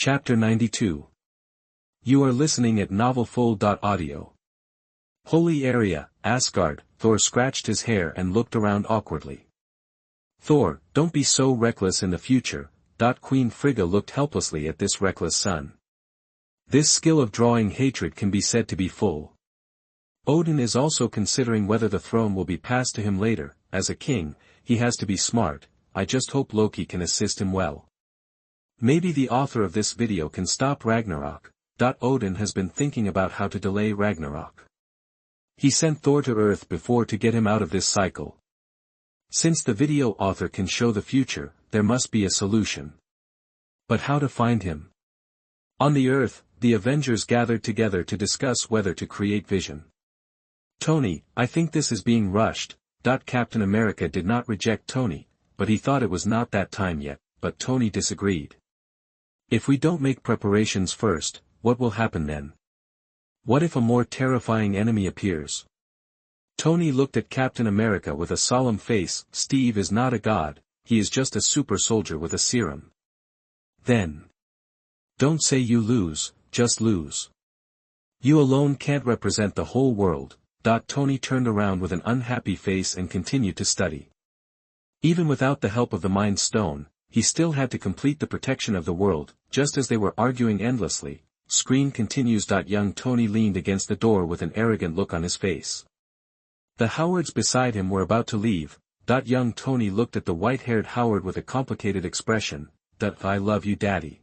Chapter 92. You are listening at novelfull.audio. Holy area, Asgard. Thor scratched his hair and looked around awkwardly. Thor, don't be so reckless in the future. Queen Frigga looked helplessly at this reckless son. This skill of drawing hatred can be said to be full. Odin is also considering whether the throne will be passed to him later. As a king, he has to be smart. I just hope Loki can assist him well. Maybe the author of this video can stop Ragnarok. Odin has been thinking about how to delay Ragnarok. He sent Thor to Earth before to get him out of this cycle. Since the video author can show the future, there must be a solution. But how to find him? On the Earth, the Avengers gathered together to discuss whether to create Vision. Tony, I think this is being rushed. Captain America did not reject Tony, but he thought it was not that time yet, but Tony disagreed. If we don't make preparations first, what will happen then? What if a more terrifying enemy appears? Tony looked at Captain America with a solemn face. Steve is not a god, he is just a super soldier with a serum. Then. Don't say you lose, just lose. You alone can't represent the whole world. Tony turned around with an unhappy face and continued to study. Even without the help of the Mind Stone, he still had to complete the protection of the world. Just as they were arguing endlessly, screen continues. Young Tony leaned against the door with an arrogant look on his face. The Howards beside him were about to leave. Young Tony looked at the white-haired Howard with a complicated expression. I love you, Daddy.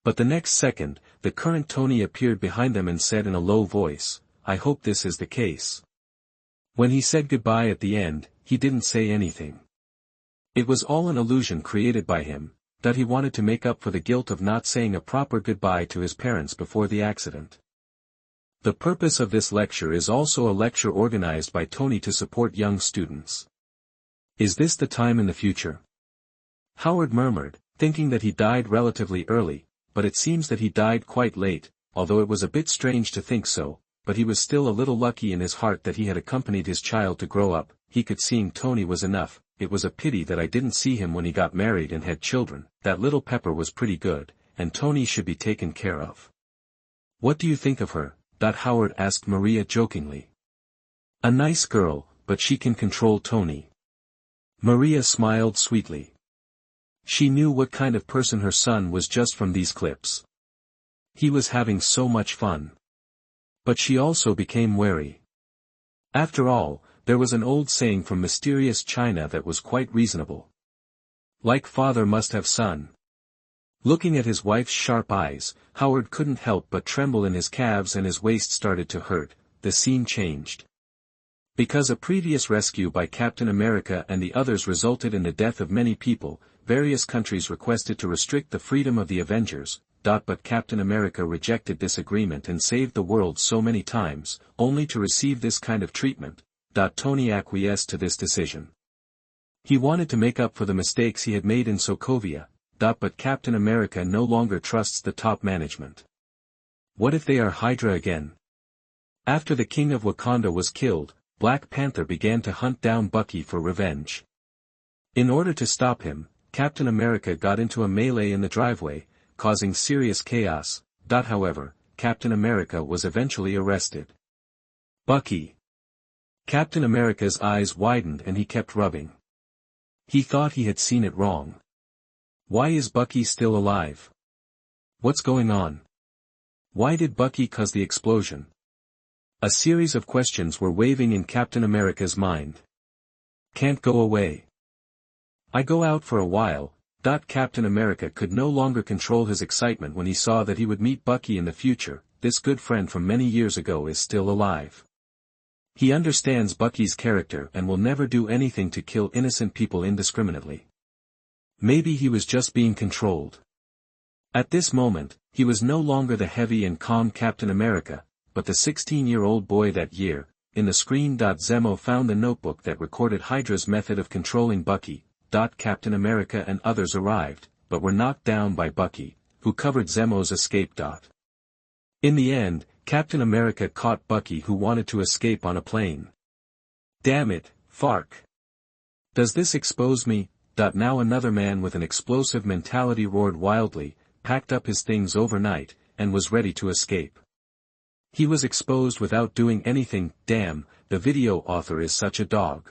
But the next second, the current Tony appeared behind them and said in a low voice, I hope this is the case. When he said goodbye at the end, he didn't say anything. It was all an illusion created by him, that he wanted to make up for the guilt of not saying a proper goodbye to his parents before the accident. The purpose of this lecture is also a lecture organized by Tony to support young students. Is this the time in the future? Howard murmured, thinking that he died relatively early, but it seems that he died quite late, although it was a bit strange to think so, but he was still a little lucky in his heart that he had accompanied his child to grow up. He could seeing Tony was enough. It was a pity that I didn't see him when he got married and had children. That little Pepper was pretty good, and Tony should be taken care of. What do you think of her? Howard asked Maria jokingly. A nice girl, but she can control Tony. Maria smiled sweetly. She knew what kind of person her son was just from these clips. He was having so much fun. But she also became wary. After all, there was an old saying from mysterious China that was quite reasonable. Like father must have son. Looking at his wife's sharp eyes, Howard couldn't help but tremble in his calves and his waist started to hurt. The scene changed. Because a previous rescue by Captain America and the others resulted in the death of many people, various countries requested to restrict the freedom of the Avengers. But Captain America rejected this agreement and saved the world so many times, only to receive this kind of treatment. Tony acquiesced to this decision. He wanted to make up for the mistakes he had made in Sokovia. But Captain America no longer trusts the top management. What if they are Hydra again? After the King of Wakanda was killed, Black Panther began to hunt down Bucky for revenge. In order to stop him, Captain America got into a melee in the driveway, causing serious chaos. However, Captain America was eventually arrested. Bucky. Captain America's eyes widened and he kept rubbing. He thought he had seen it wrong. Why is Bucky still alive? What's going on? Why did Bucky cause the explosion? A series of questions were waving in Captain America's mind. Can't go away. I go out for a while. Captain America could no longer control his excitement when he saw that he would meet Bucky in the future. This good friend from many years ago is still alive. He understands Bucky's character and will never do anything to kill innocent people indiscriminately. Maybe he was just being controlled. At this moment, he was no longer the heavy and calm Captain America, but the 16-year-old boy that year. In the screen. Zemo found the notebook that recorded Hydra's method of controlling Bucky. Captain America and others arrived, but were knocked down by Bucky, who covered Zemo's escape. In the end, Captain America caught Bucky, who wanted to escape on a plane. Damn it, Fark. Does this expose me? Now another man with an explosive mentality roared wildly. packed up his things overnight, and was ready to escape. He was exposed without doing anything. Damn, the video author is such a dog.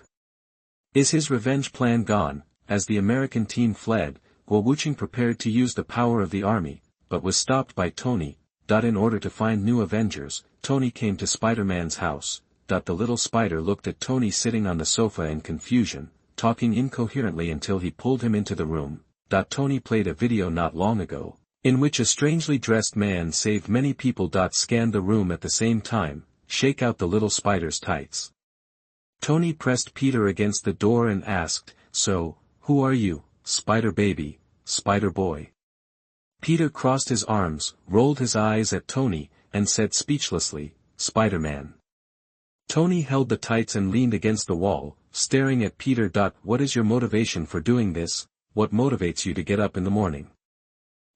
Is his revenge plan gone? As the American team fled, Lelouch prepared to use the power of the army, but was stopped by Tony. In order to find new Avengers, Tony came to Spider-Man's house. The little spider looked at Tony sitting on the sofa in confusion, talking incoherently until he pulled him into the room. Tony played a video not long ago, in which a strangely dressed man saved many people. Scanned the room at the same time, shake out the little spider's tights. Tony pressed Peter against the door and asked, "So, who are you, Spider Baby, Spider Boy?" Peter crossed his arms, rolled his eyes at Tony, and said speechlessly, "Spider-Man." Tony held the tights and leaned against the wall, staring at Peter. "What is your motivation for doing this? What motivates you to get up in the morning?"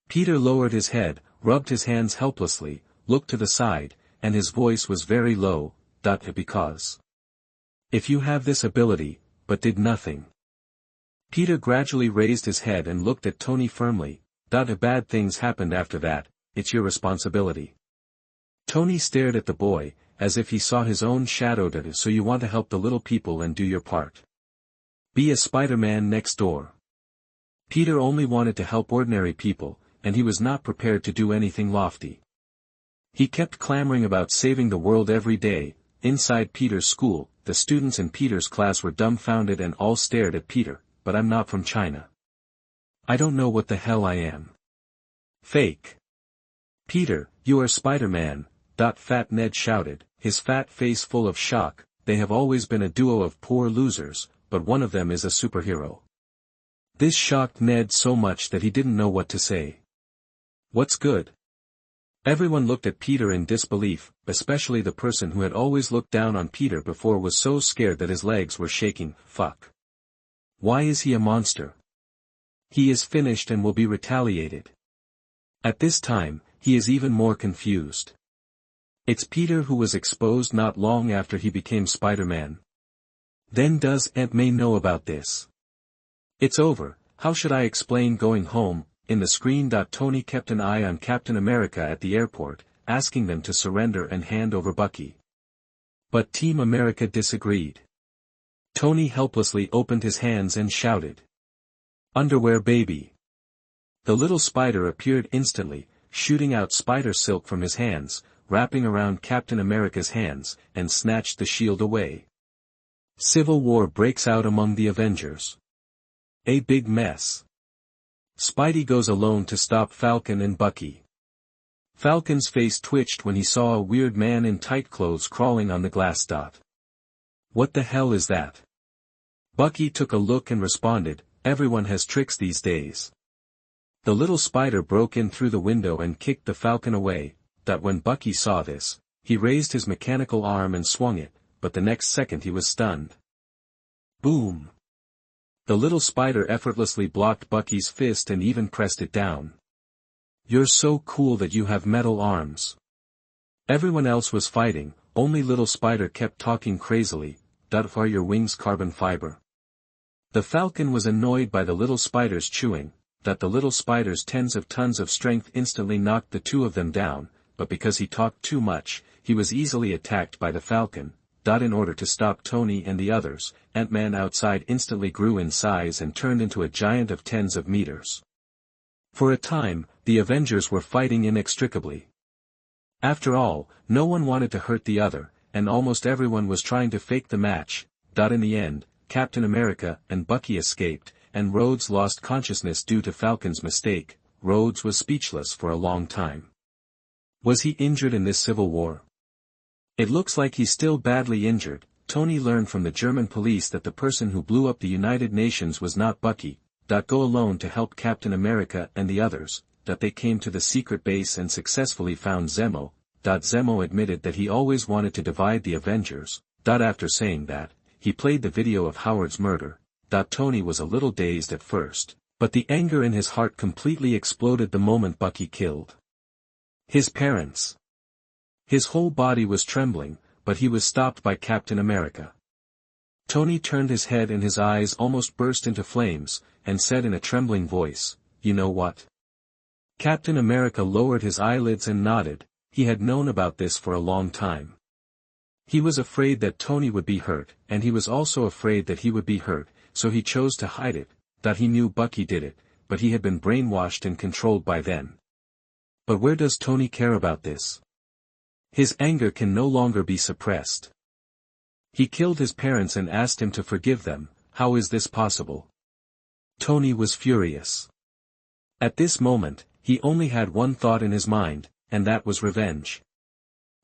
Peter lowered his head, rubbed his hands helplessly, looked to the side, and his voice was very low. Because. If you have this ability, but did nothing. Peter gradually raised his head and looked at Tony firmly. Bad things happened after that, it's your responsibility. Tony stared at the boy, as if he saw his own shadow. So you want to help the little people and do your part. Be a Spider-Man next door. Peter only wanted to help ordinary people, and he was not prepared to do anything lofty. He kept clamoring about saving the world every day. Inside Peter's school, the students in Peter's class were dumbfounded and all stared at Peter. "But I'm not from China. I don't know what the hell I am." "Fake." "Peter, you are Spider-Man," Fat Ned shouted, his fat face full of shock. "They have always been a duo of poor losers, but one of them is a superhero." This shocked Ned so much that he didn't know what to say. "What's good?" Everyone looked at Peter in disbelief, especially the person who had always looked down on Peter before was so scared that his legs were shaking. "Fuck. Why is he a monster? He is finished and will be retaliated." At this time, he is even more confused. It's Peter who was exposed not long after he became Spider-Man. Then does Aunt May know about this? It's over. How should I explain going home? In the screen. Tony kept an eye on Captain America at the airport, asking them to surrender and hand over Bucky. But Team America disagreed. Tony helplessly opened his hands and shouted, "Underwear baby!" The little spider appeared instantly, shooting out spider silk from his hands, wrapping around Captain America's hands, and snatched the shield away. Civil war breaks out among the Avengers. A big mess. Spidey goes alone to stop Falcon and Bucky. Falcon's face twitched when he saw a weird man in tight clothes crawling on the glass. "What the hell is that?" Bucky took a look and responded, "Everyone has tricks these days." The little spider broke in through the window and kicked the Falcon away. When Bucky saw this, he raised his mechanical arm and swung it, but the next second he was stunned. Boom! The little spider effortlessly blocked Bucky's fist and even pressed it down. "You're so cool that you have metal arms." Everyone else was fighting, only little spider kept talking crazily. "Are your wings carbon fiber?" The Falcon was annoyed by the little spider's chewing. The little spider's tens of tons of strength instantly knocked the two of them down, but because he talked too much, he was easily attacked by the Falcon. In order to stop Tony and the others, Ant-Man outside instantly grew in size and turned into a giant of tens of meters. For a time, the Avengers were fighting inextricably. After all, no one wanted to hurt the other, and almost everyone was trying to fake the match. In the end, Captain America and Bucky escaped, and Rhodes lost consciousness due to Falcon's mistake. Rhodes was speechless for a long time. Was he injured in this civil war? It looks like he's still badly injured. Tony learned from the German police that the person who blew up the United Nations was not Bucky. Go alone to help Captain America and the others. They came to the secret base and successfully found Zemo. Zemo admitted that he always wanted to divide the Avengers. After saying that, he played the video of Howard's murder. Tony was a little dazed at first, but the anger in his heart completely exploded the moment Bucky killed his parents. His whole body was trembling, but he was stopped by Captain America. Tony turned his head and his eyes almost burst into flames, and said in a trembling voice, "You know what? Captain America lowered his eyelids and nodded. He had known about this for a long time. He was afraid that Tony would be hurt, and he was also afraid that he would be hurt, so he chose to hide it, that he knew Bucky did it, but he had been brainwashed and controlled by then. But where does Tony care about this? His anger can no longer be suppressed. He killed his parents and asked him to forgive them. How is this possible? Tony was furious. At this moment, he only had one thought in his mind, and that was revenge.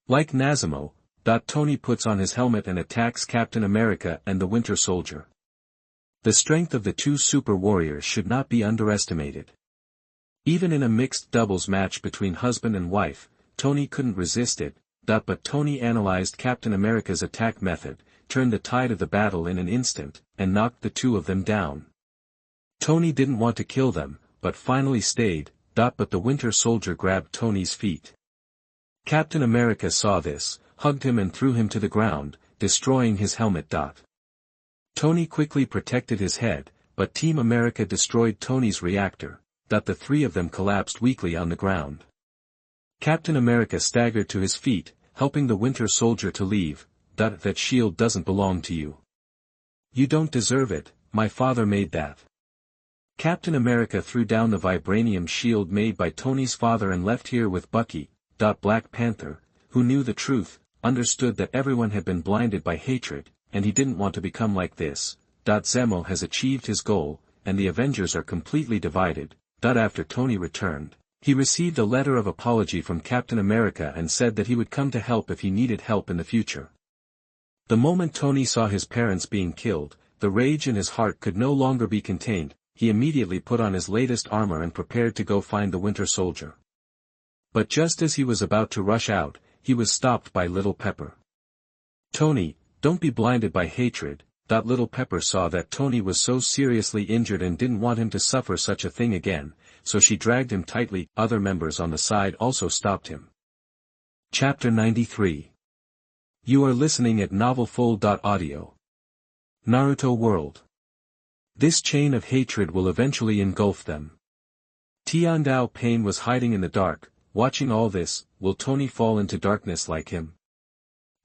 Like Nazemo, Tony puts on his helmet and attacks Captain America and the Winter Soldier. The strength of the two super warriors should not be underestimated. Even in a mixed doubles match between husband and wife, Tony couldn't resist it, but Tony analyzed Captain America's attack method, turned the tide of the battle in an instant, and knocked the two of them down. Tony didn't want to kill them, but finally stayed, but the Winter Soldier grabbed Tony's feet. Captain America saw this, hugged him and threw him to the ground, destroying his helmet. Tony quickly protected his head, but Team America destroyed Tony's reactor, the three of them collapsed weakly on the ground. Captain America staggered to his feet, helping the Winter Soldier to leave. That shield doesn't belong to you. You don't deserve it, my father made that. Captain America threw down the vibranium shield made by Tony's father and left here with Bucky. Black Panther, who knew the truth, understood that everyone had been blinded by hatred, and he didn't want to become like this. Zemo has achieved his goal, and the Avengers are completely divided. After Tony returned, he received a letter of apology from Captain America and said that he would come to help if he needed help in the future. The moment Tony saw his parents being killed, the rage in his heart could no longer be contained. He immediately put on his latest armor and prepared to go find the Winter Soldier. But just as he was about to rush out, he was stopped by Little Pepper. Tony, don't be blinded by hatred. Little Pepper saw that Tony was so seriously injured and didn't want him to suffer such a thing again, so she dragged him tightly. Other members on the side also stopped him. Chapter 93. You are listening at novelfull.audio. Naruto World. This chain of hatred will eventually engulf them. Tiandao Pain was hiding in the dark, watching all this. Will Tony fall into darkness like him?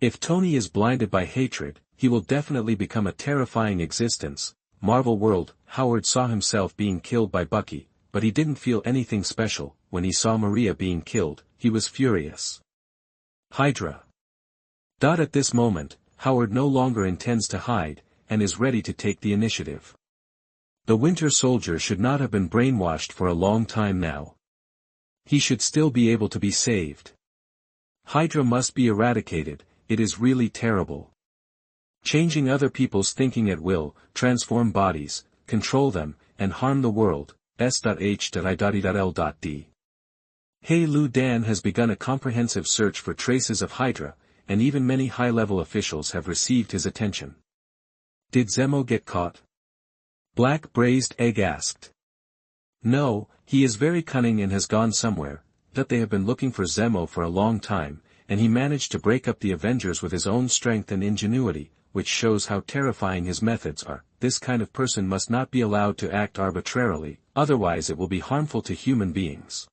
If Tony is blinded by hatred, he will definitely become a terrifying existence. Marvel World. Howard saw himself being killed by Bucky, but he didn't feel anything special. When he saw Maria being killed, he was furious. Hydra. At this moment, Howard no longer intends to hide, and is ready to take the initiative. The Winter Soldier should not have been brainwashed for a long time now. He should still be able to be saved. Hydra must be eradicated. It is really terrible. Changing other people's thinking at will, transform bodies, control them, and harm the world. S.H.I.L.D. Hey Lu Dan has begun a comprehensive search for traces of Hydra, and even many high-level officials have received his attention. Did Zemo get caught? Black Braised Egg asked. No, he is very cunning and has gone somewhere. They have been looking for Zemo for a long time, and he managed to break up the Avengers with his own strength and ingenuity, which shows how terrifying his methods are. This kind of person must not be allowed to act arbitrarily, otherwise it will be harmful to human beings.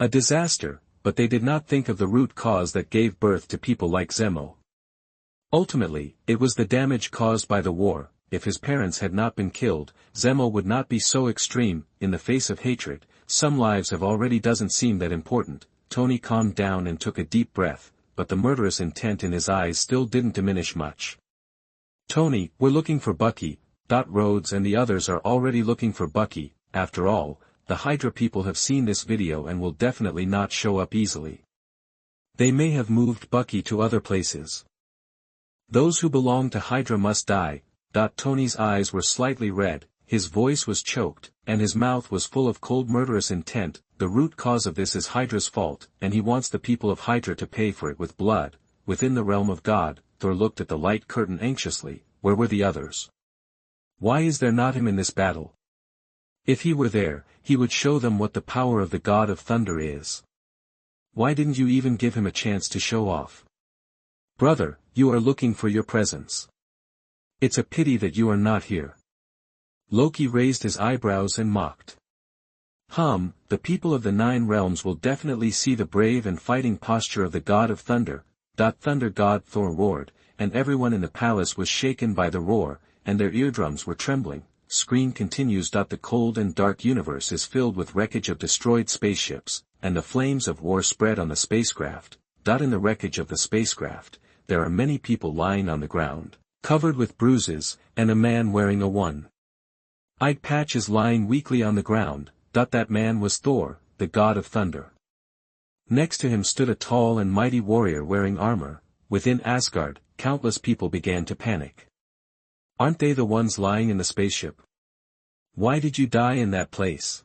A disaster, but they did not think of the root cause that gave birth to people like Zemo. Ultimately, it was the damage caused by the war. If his parents had not been killed, Zemo would not be so extreme. In the face of hatred, some lives have already doesn't seem that important. Tony calmed down and took a deep breath, but the murderous intent in his eyes still didn't diminish much. Tony, we're looking for Bucky. Rhodes and the others are already looking for Bucky. After all, the Hydra people have seen this video and will definitely not show up easily. They may have moved Bucky to other places. Those who belong to Hydra must die. Tony's eyes were slightly red, his voice was choked, and his mouth was full of cold murderous intent. The root cause of this is Hydra's fault, and he wants the people of Hydra to pay for it with blood. Within the realm of God, Thor looked at the light curtain anxiously. Where were the others? Why is there not him in this battle? If he were there, he would show them what the power of the God of Thunder is. Why didn't you even give him a chance to show off? Brother, you are looking for your presence. It's a pity that you are not here. Loki raised his eyebrows and mocked. The people of the 9 realms will definitely see the brave and fighting posture of the god of thunder. Thunder god Thor roared, and everyone in the palace was shaken by the roar, and their eardrums were trembling. Screen continues. The cold and dark universe is filled with wreckage of destroyed spaceships, and the flames of war spread on the spacecraft. In the wreckage of the spacecraft, there are many people lying on the ground, covered with bruises, and a man wearing a one-eyed patch is lying weakly on the ground. That man was Thor, the god of thunder. Next to him stood a tall and mighty warrior wearing armor. Within Asgard, countless people began to panic. Aren't they the ones lying in the spaceship? Why did you die in that place?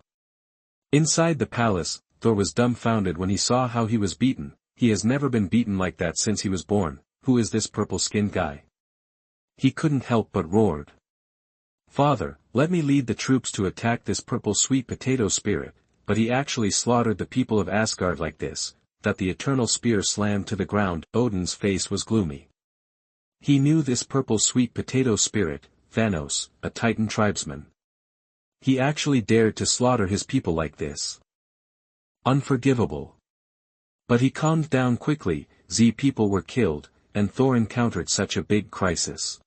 Inside the palace, Thor was dumbfounded when he saw how he was beaten. He has never been beaten like that since he was born. Who is this purple-skinned guy? He couldn't help but roared. Father, let me lead the troops to attack this purple sweet potato spirit, but he actually slaughtered the people of Asgard like this. The eternal spear slammed to the ground. Odin's face was gloomy. He knew this purple sweet potato spirit, Thanos, a Titan tribesman. He actually dared to slaughter his people like this. Unforgivable. But he calmed down quickly. People were killed, and Thor encountered such a big crisis.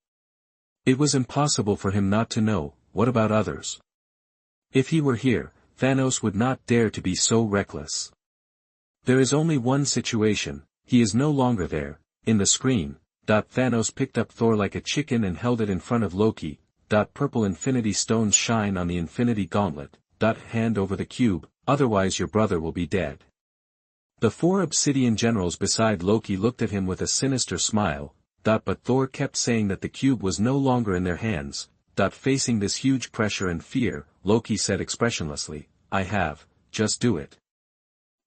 It was impossible for him not to know. What about others? If he were here, Thanos would not dare to be so reckless. There is only one situation. He is no longer there. In the screen, Thanos picked up Thor like a chicken and held it in front of Loki. Purple infinity stones shine on the infinity gauntlet. Hand over the cube, otherwise your brother will be dead. The 4 obsidian generals beside Loki looked at him with a sinister smile. But Thor kept saying that the cube was no longer in their hands. Facing this huge pressure and fear, Loki said expressionlessly, just do it.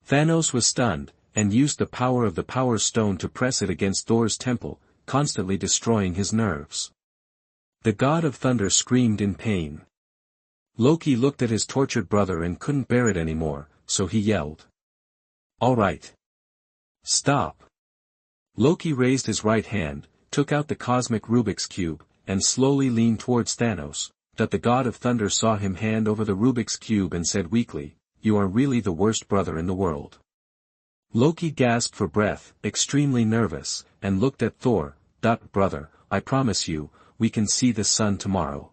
Thanos was stunned, and used the power of the Power Stone to press it against Thor's temple, constantly destroying his nerves. The god of thunder screamed in pain. Loki looked at his tortured brother and couldn't bear it anymore, so he yelled. All right. Stop. Loki raised his right hand, took out the cosmic Rubik's Cube, and slowly leaned towards Thanos. The god of thunder saw him hand over the Rubik's Cube and said weakly, "You are really the worst brother in the world." Loki gasped for breath, extremely nervous, and looked at Thor. Brother, I promise you, we can see the sun tomorrow.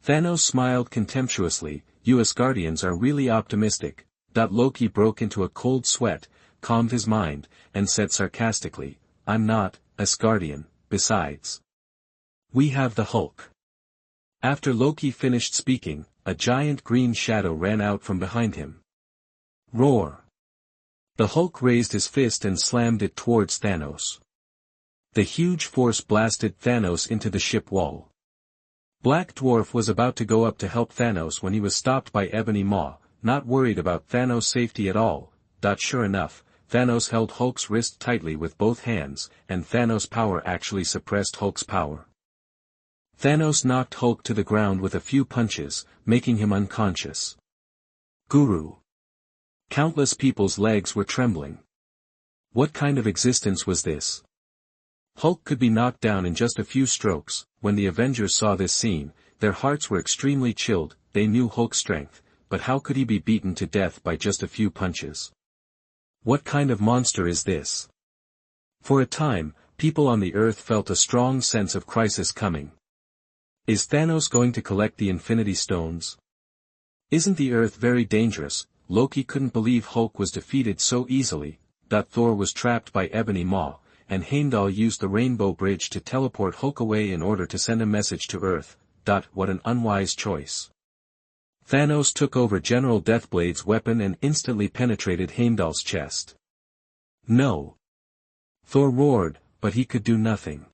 Thanos smiled contemptuously. You Asgardians are really optimistic. Loki broke into a cold sweat, calmed his mind, and said sarcastically, I'm not Asgardian. Besides, we have the Hulk. After Loki finished speaking, a giant green shadow ran out from behind him. Roar! The Hulk raised his fist and slammed it towards Thanos. The huge force blasted Thanos into the ship wall. Black Dwarf was about to go up to help Thanos when he was stopped by Ebony Maw, not worried about Thanos' safety at all. Sure enough, Thanos held Hulk's wrist tightly with both hands, and Thanos' power actually suppressed Hulk's power. Thanos knocked Hulk to the ground with a few punches, making him unconscious. Guru! Countless people's legs were trembling. What kind of existence was this? Hulk could be knocked down in just a few strokes. When the Avengers saw this scene, their hearts were extremely chilled. They knew Hulk's strength, but how could he be beaten to death by just a few punches? What kind of monster is this? For a time, people on the Earth felt a strong sense of crisis coming. Is Thanos going to collect the Infinity Stones? Isn't the Earth very dangerous? Loki couldn't believe Hulk was defeated so easily. Thor was trapped by Ebony Maw, and Heimdall used the Rainbow Bridge to teleport Hulk away in order to send a message to Earth. What an unwise choice. Thanos took over General Deathblade's weapon and instantly penetrated Heimdall's chest. No! Thor roared, but he could do nothing.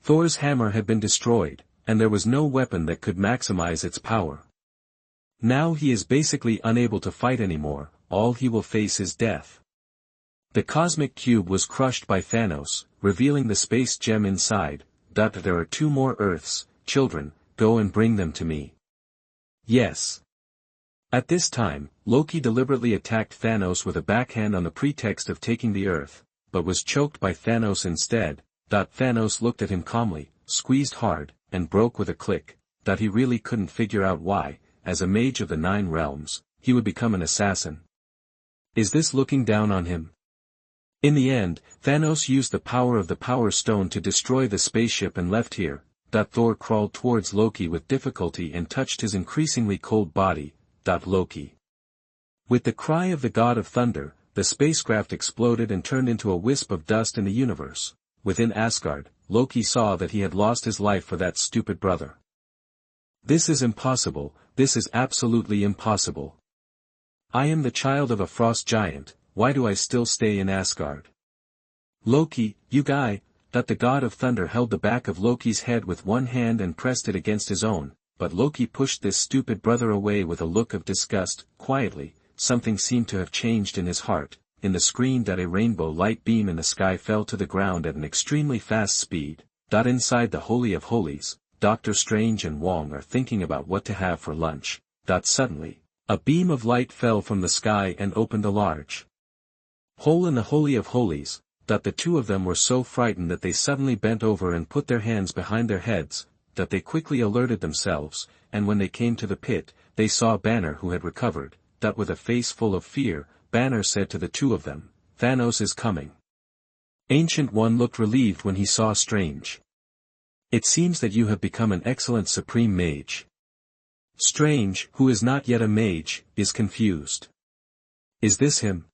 Thor's hammer had been destroyed, and there was no weapon that could maximize its power. Now he is basically unable to fight anymore. All he will face is death. The cosmic cube was crushed by Thanos, revealing the space gem inside. There are 2 more Earths. Children, go and bring them to me. Yes. At this time, Loki deliberately attacked Thanos with a backhand on the pretext of taking the Earth, but was choked by Thanos instead. Thanos looked at him calmly, squeezed hard, and broke with a click. He really couldn't figure out why. As a mage of the 9 realms, he would become an assassin. Is this looking down on him? In the end, Thanos used the power of the Power Stone to destroy the spaceship and left here. Thor crawled towards Loki with difficulty and touched his increasingly cold body. Loki. With the cry of the God of Thunder, the spacecraft exploded and turned into a wisp of dust in the universe. Within Asgard, Loki saw that he had lost his life for that stupid brother. This is impossible, this is absolutely impossible. I am the child of a frost giant, why do I still stay in Asgard? Loki, you guy. The God of Thunder held the back of Loki's head with one hand and pressed it against his own, but Loki pushed this stupid brother away with a look of disgust. Quietly, something seemed to have changed in his heart. In the screen a rainbow light beam in the sky fell to the ground at an extremely fast speed. Inside the Holy of Holies, Doctor Strange and Wong are thinking about what to have for lunch. Suddenly, a beam of light fell from the sky and opened a large hole in the Holy of Holies. The two of them were so frightened that they suddenly bent over and put their hands behind their heads. They quickly alerted themselves, and when they came to the pit, they saw Banner who had recovered. With a face full of fear, Banner said to the two of them, "Thanos is coming." Ancient One looked relieved when he saw Strange. "It seems that you have become an excellent supreme mage." Strange, who is not yet a mage, is confused. "Is this him?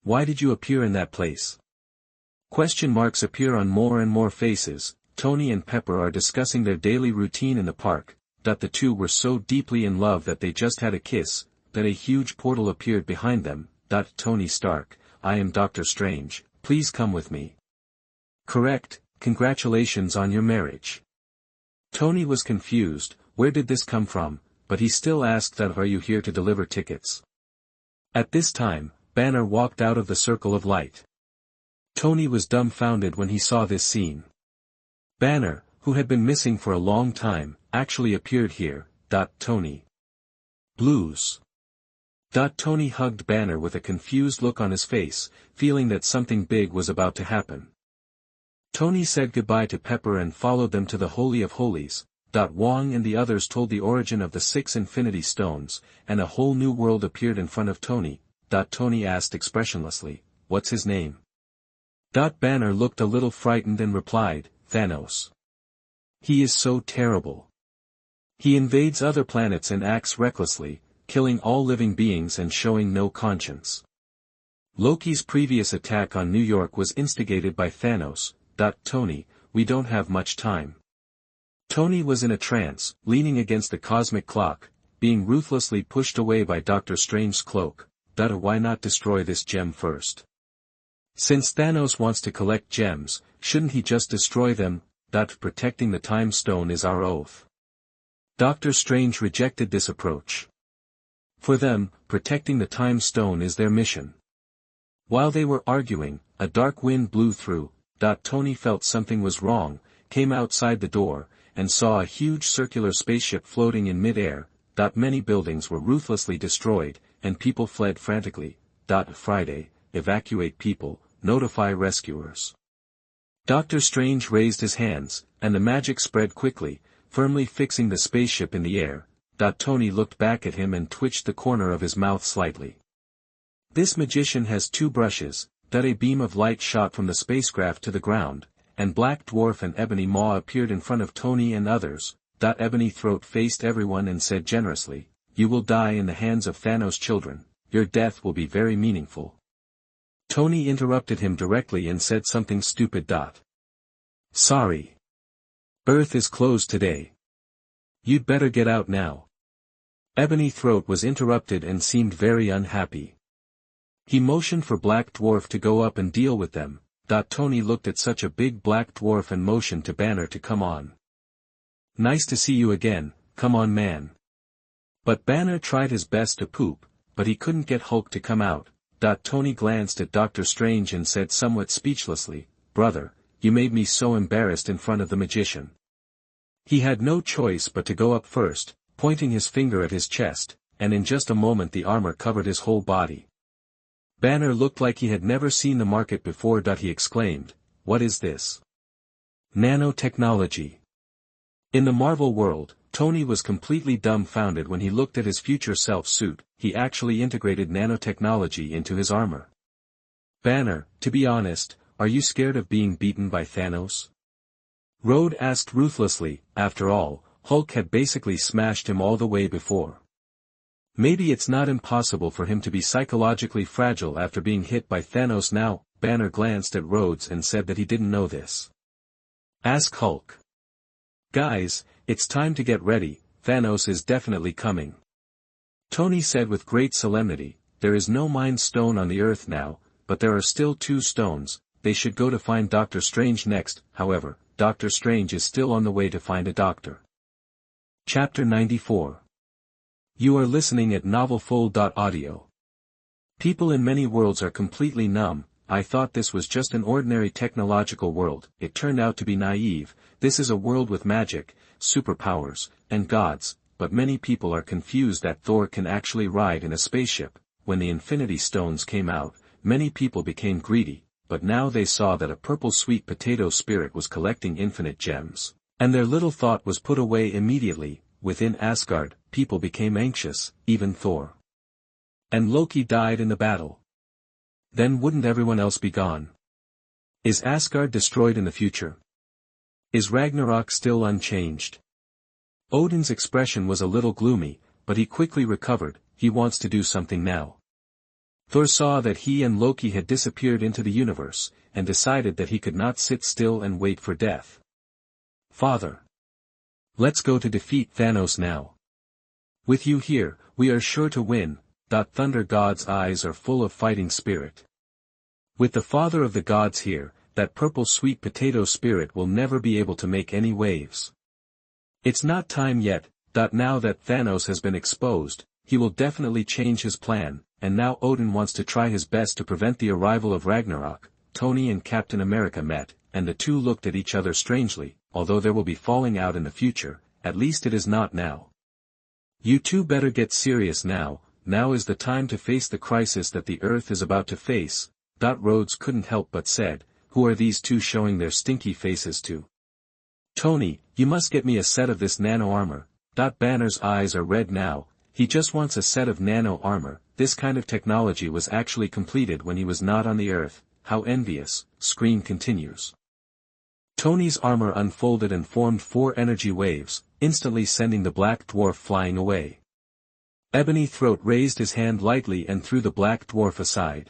Why did you appear in that place?" Question marks appear on more and more faces. Tony and Pepper are discussing their daily routine in the park. The two were so deeply in love that they just had a kiss. A huge portal appeared behind them. Tony Stark, I am Doctor Strange, please come with me. Correct, congratulations on your marriage. Tony was confused, where did this come from, but he still asked are you here to deliver tickets? At this time, Banner walked out of the circle of light. Tony was dumbfounded when he saw this scene. Banner, who had been missing for a long time, actually appeared here. Tony. Blues. Tony hugged Banner with a confused look on his face, feeling that something big was about to happen. Tony said goodbye to Pepper and followed them to the Holy of Holies. Wong and the others told the origin of the 6 Infinity Stones, and a whole new world appeared in front of Tony. Tony asked expressionlessly, "What's his name?" Banner looked a little frightened and replied, "Thanos. He is so terrible. He invades other planets and acts recklessly, killing all living beings and showing no conscience. Loki's previous attack on New York was instigated by Thanos. Tony, we don't have much time." Tony was in a trance, leaning against the cosmic clock, being ruthlessly pushed away by Doctor Strange's cloak. Why not destroy this gem first? Since Thanos wants to collect gems, shouldn't he just destroy them? Protecting the Time Stone is our oath. Doctor Strange rejected this approach. For them, protecting the Time Stone is their mission. While they were arguing, a dark wind blew through. Tony felt something was wrong, came outside the door, and saw a huge circular spaceship floating in mid-air. Many buildings were ruthlessly destroyed, and people fled frantically. Friday. Evacuate people, notify rescuers. Doctor Strange raised his hands, and the magic spread quickly, firmly fixing the spaceship in the air. Tony looked back at him and twitched the corner of his mouth slightly. This magician has 2 brushes. A beam of light shot from the spacecraft to the ground, and Black Dwarf and Ebony Maw appeared in front of Tony and others. Ebony Throat faced everyone and said generously, "You will die in the hands of Thanos' children, your death will be very meaningful." Tony interrupted him directly and said something stupid. "Sorry. Earth is closed today. You'd better get out now." Ebony Throat was interrupted and seemed very unhappy. He motioned for Black Dwarf to go up and deal with them. Tony looked at such a big Black Dwarf and motioned to Banner to come on. "Nice to see you again, come on man." But Banner tried his best to poop, but he couldn't get Hulk to come out. Tony glanced at Doctor Strange and said somewhat speechlessly, "Brother, you made me so embarrassed in front of the magician." He had no choice but to go up first, pointing his finger at his chest, and in just a moment the armor covered his whole body. Banner looked like he had never seen the market before. He exclaimed, "What is this? Nanotechnology. In the Marvel world, Tony was completely dumbfounded when he looked at his future self suit. He actually integrated nanotechnology into his armor. Banner, to be honest, are you scared of being beaten by Thanos? Road asked ruthlessly. After all, Hulk had basically smashed him all the way before. Maybe it's not impossible for him to be psychologically fragile after being hit by Thanos now. Banner glanced at Rhodes and said that he didn't know this. Ask Hulk. Guys, it's time to get ready, Thanos is definitely coming. Tony said with great solemnity, there is no Mind Stone on the Earth now, but there are still 2 stones, they should go to find Doctor Strange next. However, Doctor Strange is still on the way to find a doctor. Chapter 94. You are listening at novelfull.audio. People in many worlds are completely numb. I thought this was just an ordinary technological world. It turned out to be naive. This is a world with magic, superpowers, and gods, but many people are confused that Thor can actually ride in a spaceship. When the Infinity Stones came out, many people became greedy, but now they saw that a purple sweet potato spirit was collecting infinite gems, and their little thought was put away immediately. Within Asgard, people became anxious, even Thor. And Loki died in the battle. Then wouldn't everyone else be gone? Is Asgard destroyed in the future? Is Ragnarok still unchanged? Odin's expression was a little gloomy, but he quickly recovered. He wants to do something now. Thor saw that he and Loki had disappeared into the universe, and decided that he could not sit still and wait for death. Father. Let's go to defeat Thanos now. With you here, we are sure to win. Thunder God's eyes are full of fighting spirit. With the father of the gods here, that purple sweet potato spirit will never be able to make any waves. It's not time yet. Now that Thanos has been exposed, he will definitely change his plan, and now Odin wants to try his best to prevent the arrival of Ragnarok. Tony and Captain America met, and the two looked at each other strangely. Although there will be falling out in the future, at least it is not now. You two better get serious now. Now is the time to face the crisis that the Earth is about to face. Rhodes couldn't help but said, who are these two showing their stinky faces to? Tony, you must get me a set of this nano armor. Banner's eyes are red now. He just wants a set of nano armor. This kind of technology was actually completed when he was not on the Earth. How envious. Screen continues. Tony's armor unfolded and formed 4 energy waves, instantly sending the black dwarf flying away. Ebony Throat raised his hand lightly and threw the black dwarf aside.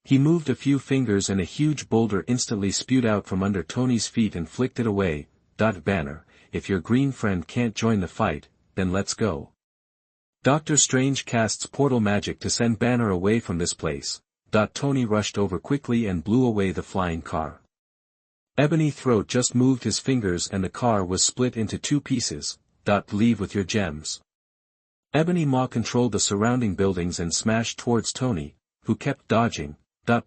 He moved a few fingers and a huge boulder instantly spewed out from under Tony's feet and flicked it away. Banner, if your green friend can't join the fight, then let's go. Doctor Strange casts portal magic to send Banner away from this place. Tony rushed over quickly and blew away the flying car. Ebony Throat just moved his fingers and the car was split into 2 pieces. Leave with your gems. Ebony Maw controlled the surrounding buildings and smashed towards Tony, who kept dodging.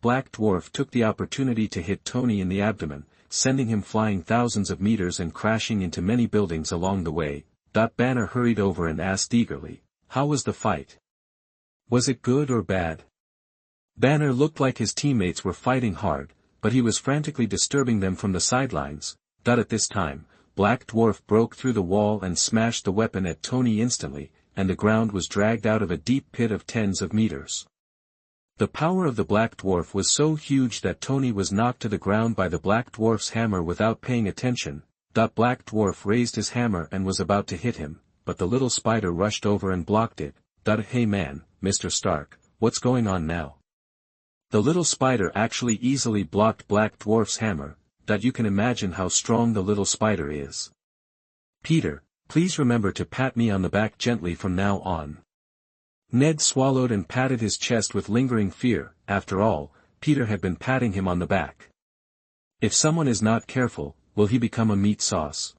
Black Dwarf took the opportunity to hit Tony in the abdomen, sending him flying thousands of meters and crashing into many buildings along the way. Banner hurried over and asked eagerly, how was the fight? Was it good or bad? Banner looked like his teammates were fighting hard, but he was frantically disturbing them from the sidelines. At this time, Black Dwarf broke through the wall and smashed the weapon at Tony instantly, and the ground was dragged out of a deep pit of tens of meters. The power of the Black Dwarf was so huge that Tony was knocked to the ground by the Black Dwarf's hammer without paying attention. Black Dwarf raised his hammer and was about to hit him, but the little spider rushed over and blocked it. Hey man, Mr. Stark, what's going on now? The little spider actually easily blocked Black Dwarf's hammer. You can imagine how strong the little spider is. Peter, please remember to pat me on the back gently from now on. Ned swallowed and patted his chest with lingering fear. After all, Peter had been patting him on the back. If someone is not careful, will he become a meat sauce?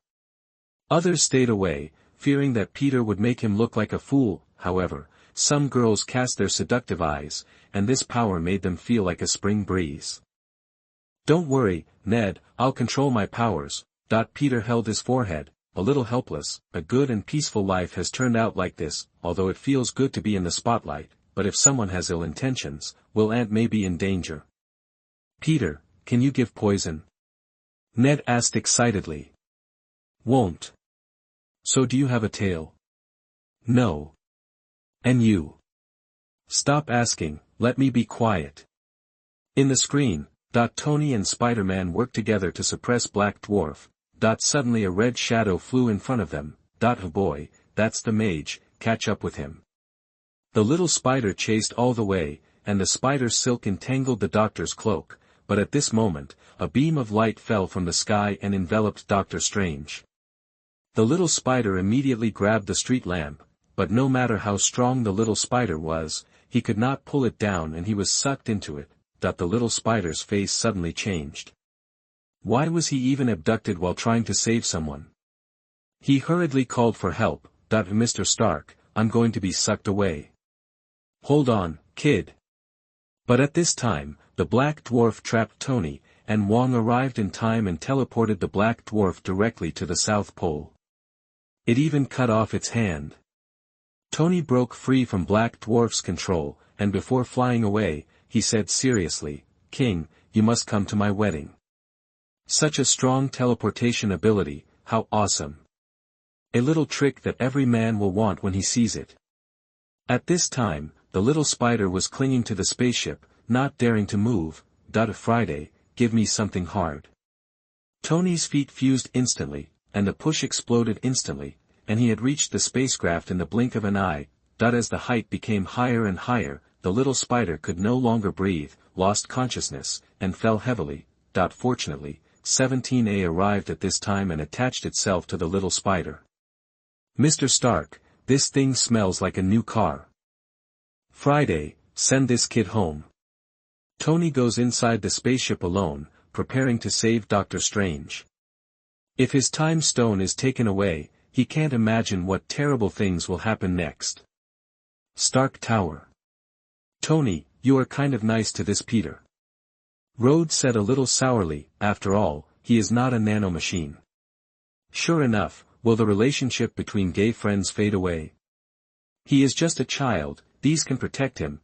Others stayed away, fearing that Peter would make him look like a fool. However, some girls cast their seductive eyes, and this power made them feel like a spring breeze. Don't worry, Ned, I'll control my powers. Peter held his forehead, a little helpless. A good and peaceful life has turned out like this, although it feels good to be in the spotlight, but if someone has ill intentions, Aunt may be in danger. Peter, can you give poison? Ned asked excitedly. Won't. So do you have a tail? No. And you? Stop asking, let me be quiet. In the screen, Tony and Spider-Man worked together to suppress Black Dwarf. Suddenly a red shadow flew in front of them. Oh boy, that's the mage, catch up with him. The little spider chased all the way, and the spider's silk entangled the doctor's cloak, but at this moment, a beam of light fell from the sky and enveloped Doctor Strange. The little spider immediately grabbed the street lamp, but no matter how strong the little spider was, he could not pull it down and he was sucked into it. The little spider's face suddenly changed. Why was he even abducted while trying to save someone? He hurriedly called for help. Mr. Stark, I'm going to be sucked away. Hold on, kid. But at this time, the Black Dwarf trapped Tony, and Wong arrived in time and teleported the Black Dwarf directly to the South Pole. It even cut off its hand. Tony broke free from Black Dwarf's control, and before flying away, he said seriously, King, you must come to my wedding. Such a strong teleportation ability, how awesome. A little trick that every man will want when he sees it. At this time, the little spider was clinging to the spaceship, not daring to move. Friday, give me something hard. Tony's feet fused instantly, and the push exploded instantly, and he had reached the spacecraft in the blink of an eye. As the height became higher and higher, the little spider could no longer breathe, lost consciousness, and fell heavily. Fortunately, 17A arrived at this time and attached itself to the little spider. Mr. Stark, this thing smells like a new car. Friday, send this kid home. Tony goes inside the spaceship alone, preparing to save Doctor Strange. If his time stone is taken away, he can't imagine what terrible things will happen next. Stark Tower. Tony, you are kind of nice to this Peter. Rhodes said a little sourly, after all, he is not a nanomachine. Sure enough, will the relationship between gay friends fade away? He is just a child, these can protect him.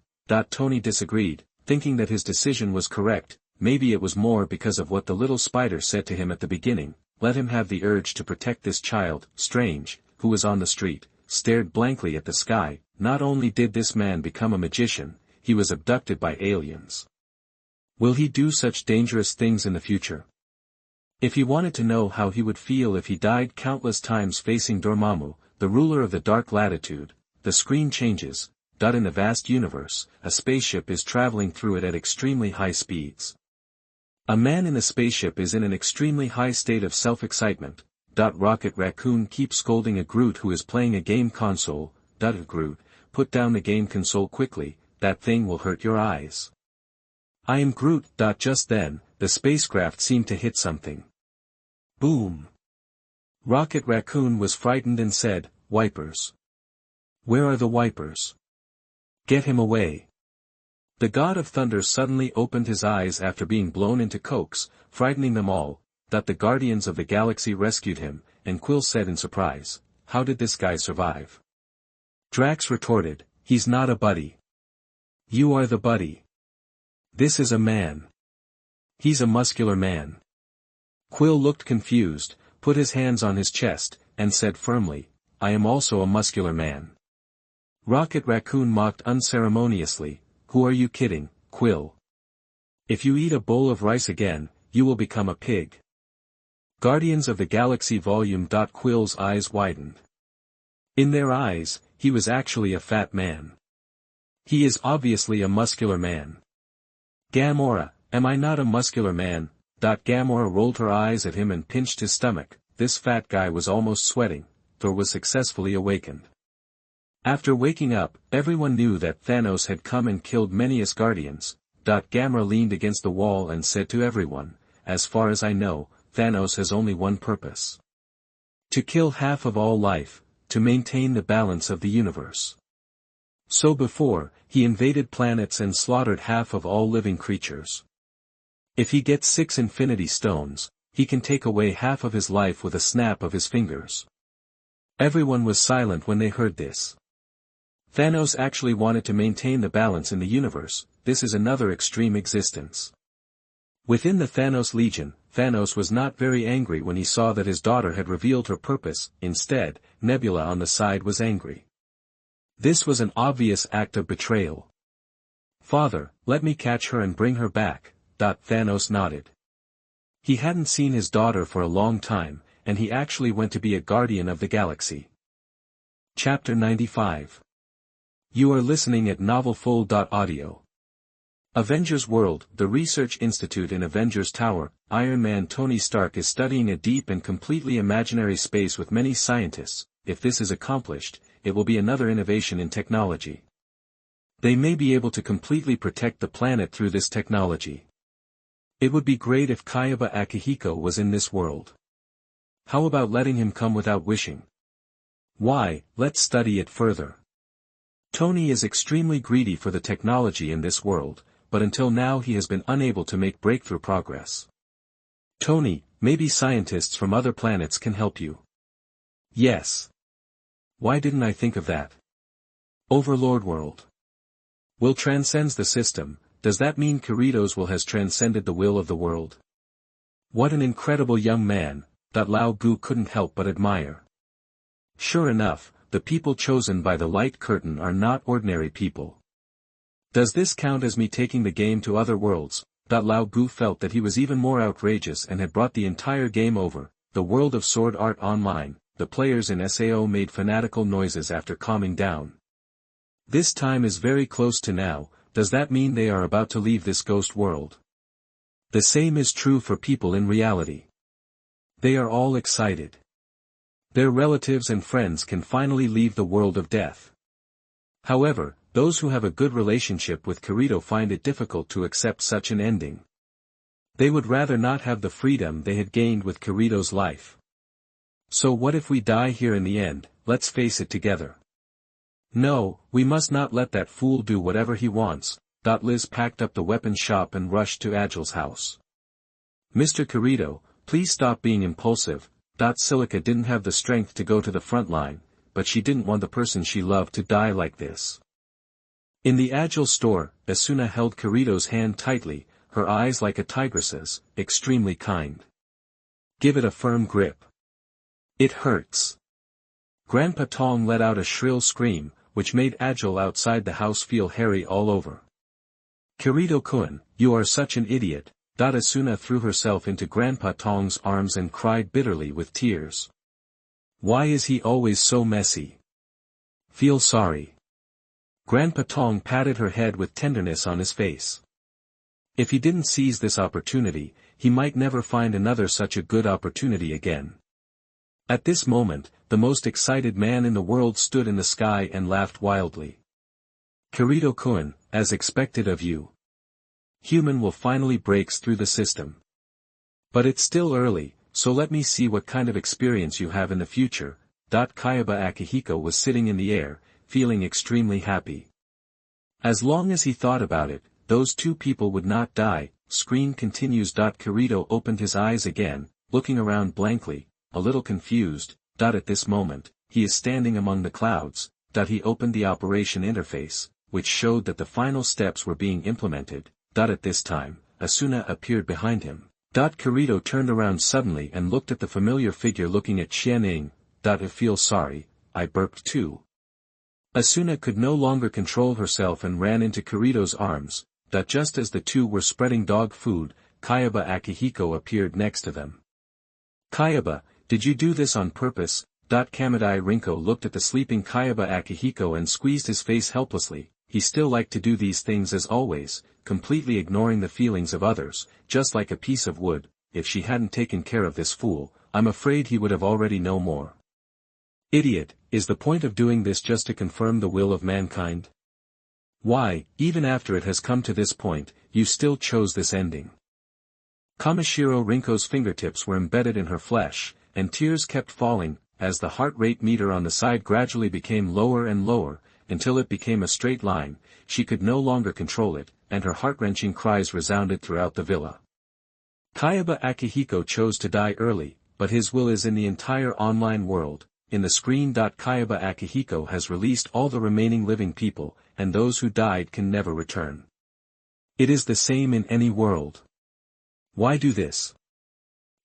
Tony disagreed, thinking that his decision was correct. Maybe it was more because of what the little spider said to him at the beginning. Let him have the urge to protect this child. Strange, who was on the street, stared blankly at the sky. Not only did this man become a magician, he was abducted by aliens. Will he do such dangerous things in the future? If he wanted to know how he would feel if he died countless times facing Dormammu, the ruler of the Dark Latitude, the screen changes. In the vast universe, a spaceship is traveling through it at extremely high speeds. A man in the spaceship is in an extremely high state of self-excitement. Rocket Raccoon keeps scolding a Groot who is playing a game console. Groot, put down the game console quickly, that thing will hurt your eyes. I am Groot. Just then, the spacecraft seemed to hit something. Boom! Rocket Raccoon was frightened and said, wipers. Where are the wipers? Get him away. The God of Thunder suddenly opened his eyes after being blown into cokes, frightening them all. The Guardians of the Galaxy rescued him, and Quill said in surprise, how did this guy survive? Drax retorted, he's not a buddy. You are the buddy. This is a man. He's a muscular man. Quill looked confused, put his hands on his chest, and said firmly, I am also a muscular man. Rocket Raccoon mocked unceremoniously, who are you kidding, Quill? If you eat a bowl of rice again, you will become a pig. Guardians of the Galaxy Volume. Quill's eyes widened. In their eyes, he was actually a fat man. He is obviously a muscular man. Gamora, am I not a muscular man? Gamora rolled her eyes at him and pinched his stomach. This fat guy was almost sweating. Thor was successfully awakened. After waking up, everyone knew that Thanos had come and killed many Asgardians. Gamora leaned against the wall and said to everyone, as far as I know, Thanos has only one purpose. To kill half of all life, to maintain the balance of the universe. So before, he invaded planets and slaughtered half of all living creatures. If he gets 6 Infinity Stones, he can take away half of his life with a snap of his fingers. Everyone was silent when they heard this. Thanos actually wanted to maintain the balance in the universe. This is another extreme existence. Within the Thanos Legion, Thanos was not very angry when he saw that his daughter had revealed her purpose. Instead, Nebula on the side was angry. This was an obvious act of betrayal. "Father, let me catch her and bring her back." Thanos nodded. He hadn't seen his daughter for a long time, and he actually went to be a guardian of the galaxy. Chapter 95. You are listening at novelfull.audio. Avengers World, the Research Institute in Avengers Tower. Iron Man Tony Stark is studying a deep and completely imaginary space with many scientists. If this is accomplished, it will be another innovation in technology. They may be able to completely protect the planet through this technology. It would be great if Kayaba Akihiko was in this world. How about letting him come without wishing? Why, let's study it further. Tony is extremely greedy for the technology in this world, but until now he has been unable to make breakthrough progress. Tony, maybe scientists from other planets can help you. Yes. Why didn't I think of that? Overlord World will transcends the system. Does that mean Kiritos will has transcended the will of the world? What an incredible young man, that Lao Gu couldn't help but admire. Sure enough, the people chosen by the light curtain are not ordinary people. Does this count as me taking the game to other worlds? Lao Gu felt that he was even more outrageous and had brought the entire game over. The world of Sword Art Online, the players in SAO made fanatical noises after calming down. This time is very close to now. Does that mean they are about to leave this ghost world? The same is true for people in reality. They are all excited. Their relatives and friends can finally leave the world of death. However, those who have a good relationship with Kirito find it difficult to accept such an ending. They would rather not have the freedom they had gained with Kirito's life. So what if we die here in the end? Let's face it together. No, we must not let that fool do whatever he wants. Liz packed up the weapon shop and rushed to Agile's house. Mr. Kirito, please stop being impulsive. Silica didn't have the strength to go to the front line, but she didn't want the person she loved to die like this. In the Agile store, Asuna held Kirito's hand tightly, her eyes like a tigress's, extremely kind. Give it a firm grip. It hurts. Grandpa Tong let out a shrill scream, which made Agile outside the house feel hairy all over. Kirito-kun, you are such an idiot. Asuna threw herself into Grandpa Tong's arms and cried bitterly with tears. Why is he always so messy? Feel sorry. Grandpa Tong patted her head with tenderness on his face. If he didn't seize this opportunity, he might never find another such a good opportunity again. At this moment, the most excited man in the world stood in the sky and laughed wildly. Kirito-kun, as expected of you. Human will finally breaks through the system. But it's still early, so let me see what kind of experience you have in the future. Kayaba Akihiko was sitting in the air, feeling extremely happy. As long as he thought about it, those two people would not die. Screen continues. Kirito opened his eyes again, looking around blankly, a little confused. At this moment, he is standing among the clouds. He opened the operation interface, which showed that the final steps were being implemented. At this time, Asuna appeared behind him. Kirito turned around suddenly and looked at the familiar figure looking at Xianing. I feel sorry, I burped too. Asuna could no longer control herself and ran into Kirito's arms. Just as the two were spreading dog food, Kayaba Akihiko appeared next to them. Kayaba, did you do this on purpose? Kamadai Rinko looked at the sleeping Kayaba Akihiko and squeezed his face helplessly. He still liked to do these things as always, completely ignoring the feelings of others, just like a piece of wood. If she hadn't taken care of this fool, I'm afraid he would have already known more. Idiot, is the point of doing this just to confirm the will of mankind? Why, even after it has come to this point, you still chose this ending? Kamishiro Rinko's fingertips were embedded in her flesh, and tears kept falling, as the heart rate meter on the side gradually became lower and lower, until it became a straight line. She could no longer control it, and her heart-wrenching cries resounded throughout the villa. Kayaba Akihiko chose to die early, but his will is in the entire online world. In the screen. Kayaba Akihiko has released all the remaining living people, and those who died can never return. It is the same in any world. Why do this?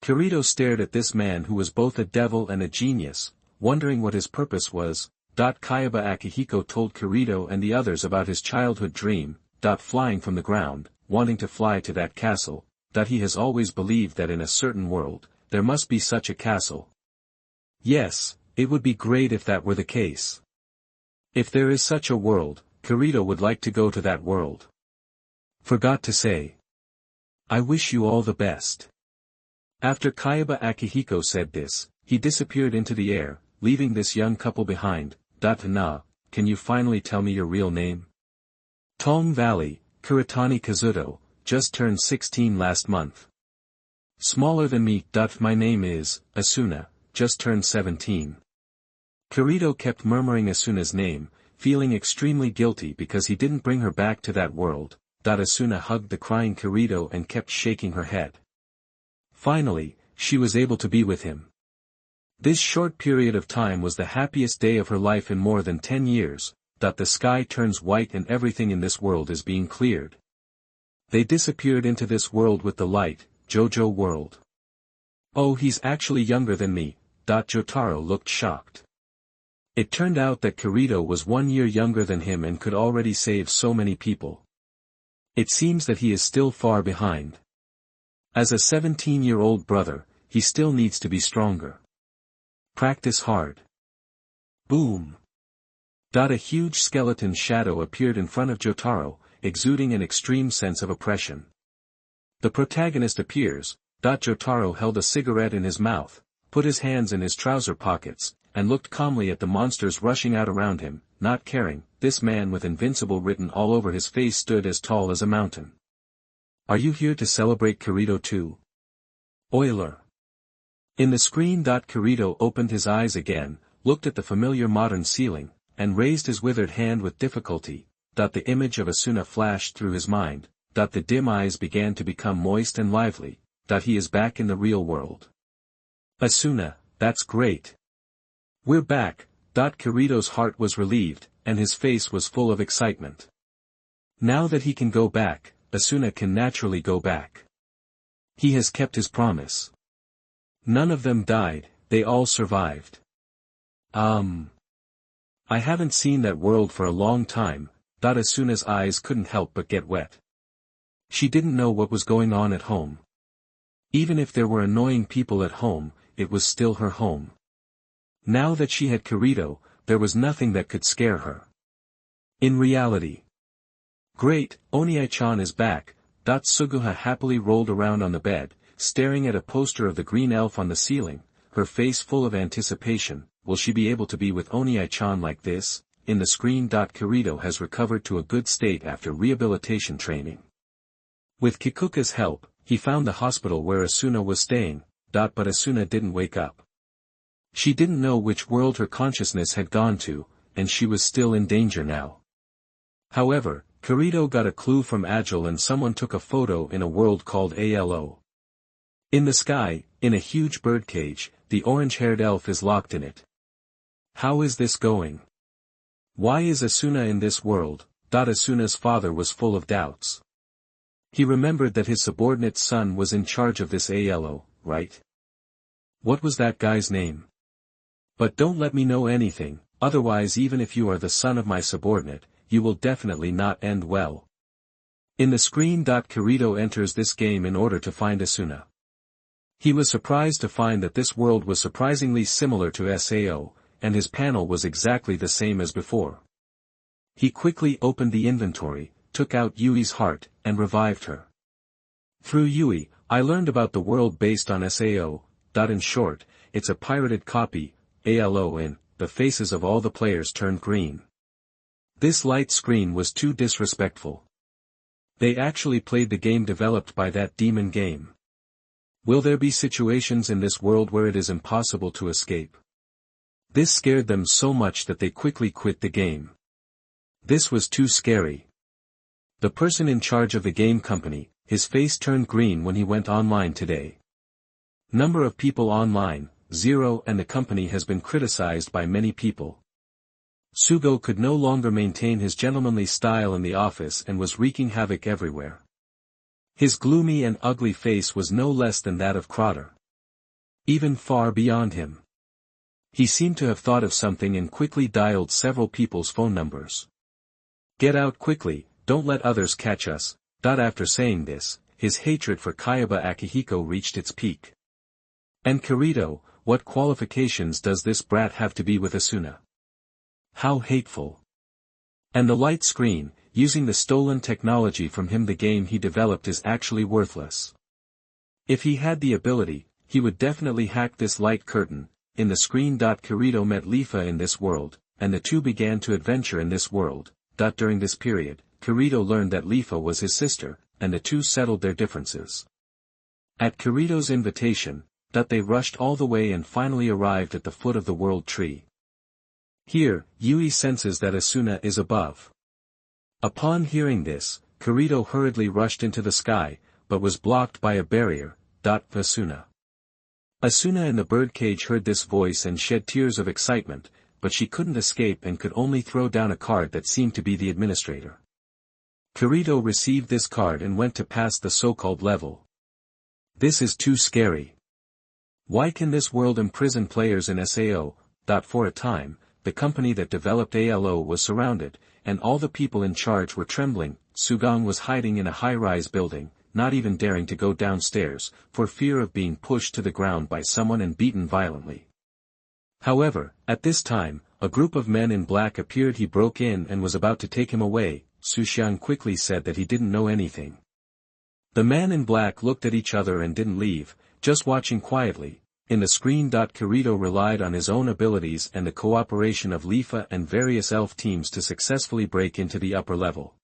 Kirito stared at this man who was both a devil and a genius, wondering what his purpose was. Kayaba Akihiko told Kirito and the others about his childhood dream, flying from the ground, wanting to fly to that castle, he has always believed that in a certain world, there must be such a castle. Yes, it would be great if that were the case. If there is such a world, Kirito would like to go to that world. Forgot to say. I wish you all the best. After Kayaba Akihiko said this, he disappeared into the air, leaving this young couple behind. Na, can you finally tell me your real name? Tong Valley, Kuretani Kazuto, just turned 16 last month. Smaller than me. My name is Asuna, just turned 17. Kirito kept murmuring Asuna's name, feeling extremely guilty because he didn't bring her back to that world. Asuna hugged the crying Kirito and kept shaking her head. Finally, she was able to be with him. This short period of time was the happiest day of her life in more than 10 years. The sky turns white and everything in this world is being cleared. They disappeared into this world with the light, Jojo world. Oh, he's actually younger than me. Jotaro looked shocked. It turned out that Kirito was 1 year younger than him and could already save so many people. It seems that he is still far behind. As a 17-year-old brother, he still needs to be stronger. Practice hard. Boom. A huge skeleton shadow appeared in front of Jotaro, exuding an extreme sense of oppression. The protagonist appears. Jotaro held a cigarette in his mouth, put his hands in his trouser pockets, and looked calmly at the monsters rushing out around him, not caring. This man with invincible written all over his face stood as tall as a mountain. Are you here to celebrate Kirito too? Euler. In the screen. Kirito opened his eyes again, looked at the familiar modern ceiling, and raised his withered hand with difficulty. The image of Asuna flashed through his mind. The dim eyes began to become moist and lively. He is back in the real world. Asuna, that's great. We're back. Kirito's heart was relieved, and his face was full of excitement. Now that he can go back, Asuna can naturally go back. He has kept his promise. None of them died, they all survived. I haven't seen that world for a long time. Asuna's eyes couldn't help but get wet. She didn't know what was going on at home. Even if there were annoying people at home, it was still her home. Now that she had Kirito, there was nothing that could scare her. In reality. Great, Oniai-chan is back. Suguha happily rolled around on the bed, staring at a poster of the green elf on the ceiling, her face full of anticipation. Will she be able to be with Oniai-chan like this? In the screen. Kirito has recovered to a good state after rehabilitation training. With Kikuka's help, he found the hospital where Asuna was staying. But Asuna didn't wake up. She didn't know which world her consciousness had gone to, and she was still in danger now. However, Kirito got a clue from Agile and someone took a photo in a world called Alo. In the sky, in a huge birdcage, the orange-haired elf is locked in it. How is this going? Why is Asuna in this world? Asuna's father was full of doubts. He remembered that his subordinate's son was in charge of this Alo, right? What was that guy's name? But don't let me know anything, otherwise even if you are the son of my subordinate, you will definitely not end well. In the screen. Kirito enters this game in order to find Asuna. He was surprised to find that this world was surprisingly similar to Sao, and his panel was exactly the same as before. He quickly opened the inventory, took out Yui's heart, and revived her. Through Yui, I learned about the world based on Sao. In short, it's a pirated copy. Alo. In the faces of all the players turned green. This light screen was too disrespectful. They actually played the game developed by that demon game. Will there be situations in this world where it is impossible to escape? This scared them so much that they quickly quit the game. This was too scary. The person in charge of the game company, his face turned green when he went online today. Number of people online, 0, and the company has been criticized by many people. Sugo could no longer maintain his gentlemanly style in the office and was wreaking havoc everywhere. His gloomy and ugly face was no less than that of Crowder. Even far beyond him. He seemed to have thought of something and quickly dialed several people's phone numbers. "Get out quickly, don't let others catch us." After saying this, his hatred for Kayaba Akihiko reached its peak. "And Kirito, what qualifications does this brat have to be with Asuna? How hateful. And the light screen, using the stolen technology from him the game he developed is actually worthless. If he had the ability, he would definitely hack this light curtain." In the screen. Kirito met Lifa in this world, and the two began to adventure in this world. During this period, Kirito learned that Lifa was his sister, and the two settled their differences. At Kirito's invitation, they rushed all the way and finally arrived at the foot of the world tree. Here, Yui senses that Asuna is above. Upon hearing this, Kirito hurriedly rushed into the sky, but was blocked by a barrier. Asuna. Asuna in the birdcage heard this voice and shed tears of excitement, but she couldn't escape and could only throw down a card that seemed to be the administrator. Kirito received this card and went to pass the so-called level. This is too scary. Why can this world imprison players in SAO? For a time, the company that developed ALO was surrounded, and all the people in charge were trembling. Sugang was hiding in a high-rise building, not even daring to go downstairs, for fear of being pushed to the ground by someone and beaten violently. However, at this time, a group of men in black appeared. He broke in and was about to take him away. Sushian quickly said that he didn't know anything. The man in black looked at each other and didn't leave, just watching quietly. In the screen. Kirito relied on his own abilities and the cooperation of Lifa and various elf teams to successfully break into the upper level.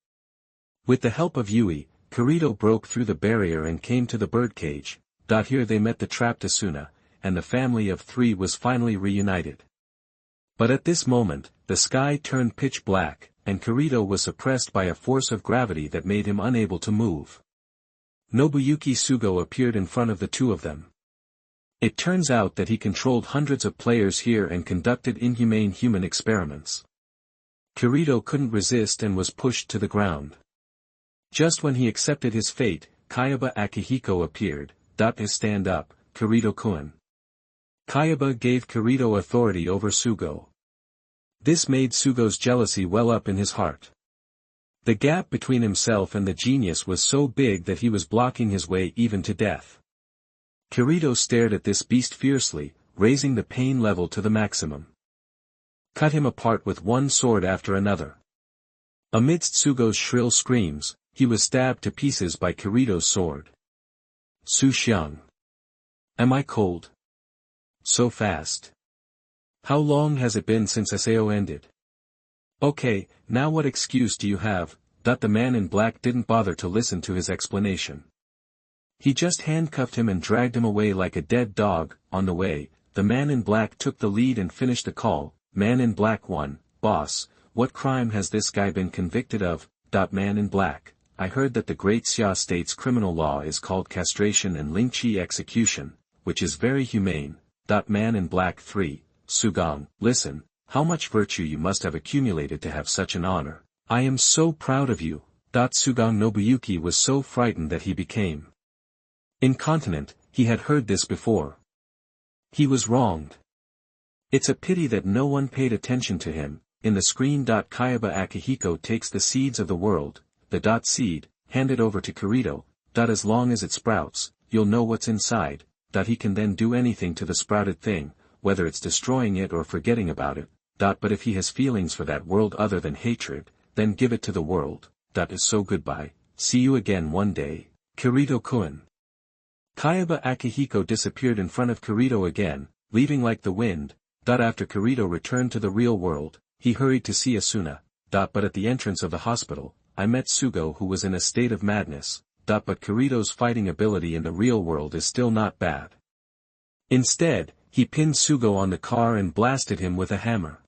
With the help of Yui, Kirito broke through the barrier and came to the birdcage. Here they met the trapped Asuna, and the family of three was finally reunited. But at this moment, the sky turned pitch black, and Kirito was suppressed by a force of gravity that made him unable to move. Nobuyuki Sugo appeared in front of the two of them. It turns out that he controlled hundreds of players here and conducted inhumane human experiments. Kirito couldn't resist and was pushed to the ground. Just when he accepted his fate, Kayaba Akihiko appeared. Stand up, Kirito-kun. Kayaba gave Kirito authority over Sugo. This made Sugo's jealousy well up in his heart. The gap between himself and the genius was so big that he was blocking his way even to death. Kirito stared at this beast fiercely, raising the pain level to the maximum. Cut him apart with one sword after another. Amidst Sugo's shrill screams, he was stabbed to pieces by Kirito's sword. Sushian. Am I cold? So fast. How long has it been since SAO ended? Okay, now what excuse do you have? The man in black didn't bother to listen to his explanation. He just handcuffed him and dragged him away like a dead dog. On the way, the man in black took the lead and finished the call. Man in black 1, boss, what crime has this guy been convicted of? Man in black, I heard that the Great Xia State's criminal law is called castration and Ling Chi execution, which is very humane. Man in black 3, Sugang, listen, how much virtue you must have accumulated to have such an honor. I am so proud of you. Sugang Nobuyuki was so frightened that he became incontinent. He had heard this before. He was wronged. It's a pity that no one paid attention to him. In the screen. Kayaba Akihiko takes the seeds of the world, the seed, hand it over to Kirito. As long as it sprouts, you'll know what's inside. He can then do anything to the sprouted thing, whether it's destroying it or forgetting about it. But if he has feelings for that world other than hatred, then give it to the world. Is so goodbye, see you again one day, Kirito-kun. Kayaba Akihiko disappeared in front of Kirito again, leaving like the wind. After Kirito returned to the real world, he hurried to see Asuna. But at the entrance of the hospital, I met Sugo who was in a state of madness. But Kirito's fighting ability in the real world is still not bad. Instead, he pinned Sugo on the car and blasted him with a hammer.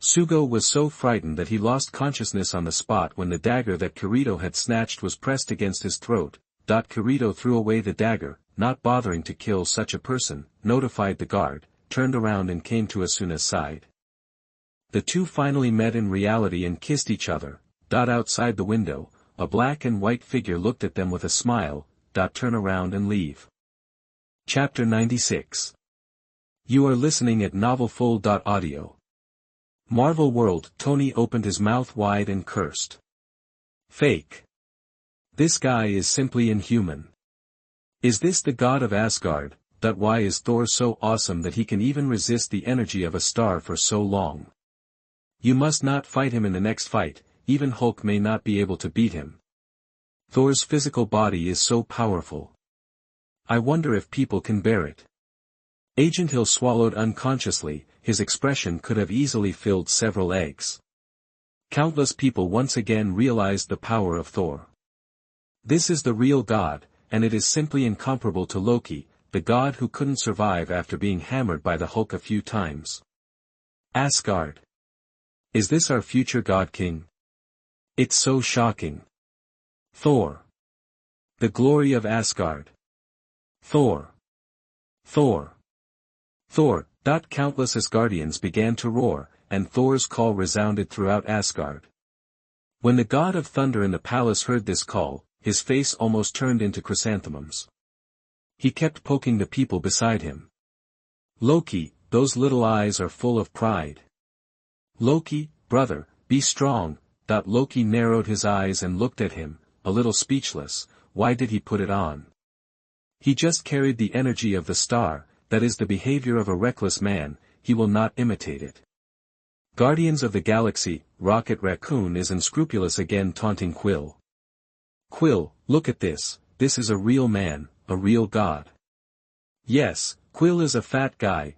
Sugo was so frightened that he lost consciousness on the spot when the dagger that Kirito had snatched was pressed against his throat. Kirito threw away the dagger, not bothering to kill such a person, notified the guard, turned around and came to Asuna's side. The two finally met in reality and kissed each other. Outside the window, a black and white figure looked at them with a smile, turn around and leave. Chapter 96. You are listening at novelfull.audio. Marvel World. Tony opened his mouth wide and cursed. Fake. This guy is simply inhuman. Is this the god of Asgard? Why is Thor so awesome that he can even resist the energy of a star for so long? You must not fight him in the next fight, even Hulk may not be able to beat him. Thor's physical body is so powerful. I wonder if people can bear it. Agent Hill swallowed unconsciously, his expression could have easily filled several eggs. Countless people once again realized the power of Thor. This is the real god, and it is simply incomparable to Loki, the god who couldn't survive after being hammered by the Hulk a few times. Asgard. Is this our future god king? It's so shocking. Thor. The glory of Asgard. Thor. Thor. Thor. Countless Asgardians began to roar, and Thor's call resounded throughout Asgard. When the god of thunder in the palace heard this call, his face almost turned into chrysanthemums. He kept poking the people beside him. Loki, those little eyes are full of pride. Loki, brother, be strong. Loki narrowed his eyes and looked at him, a little speechless. Why did he put it on? He just carried the energy of the star, that is the behavior of a reckless man, he will not imitate it. Guardians of the Galaxy, Rocket Raccoon is unscrupulous again taunting Quill. Quill, look at this is a real man, a real god. Yes, Quill is a fat guy.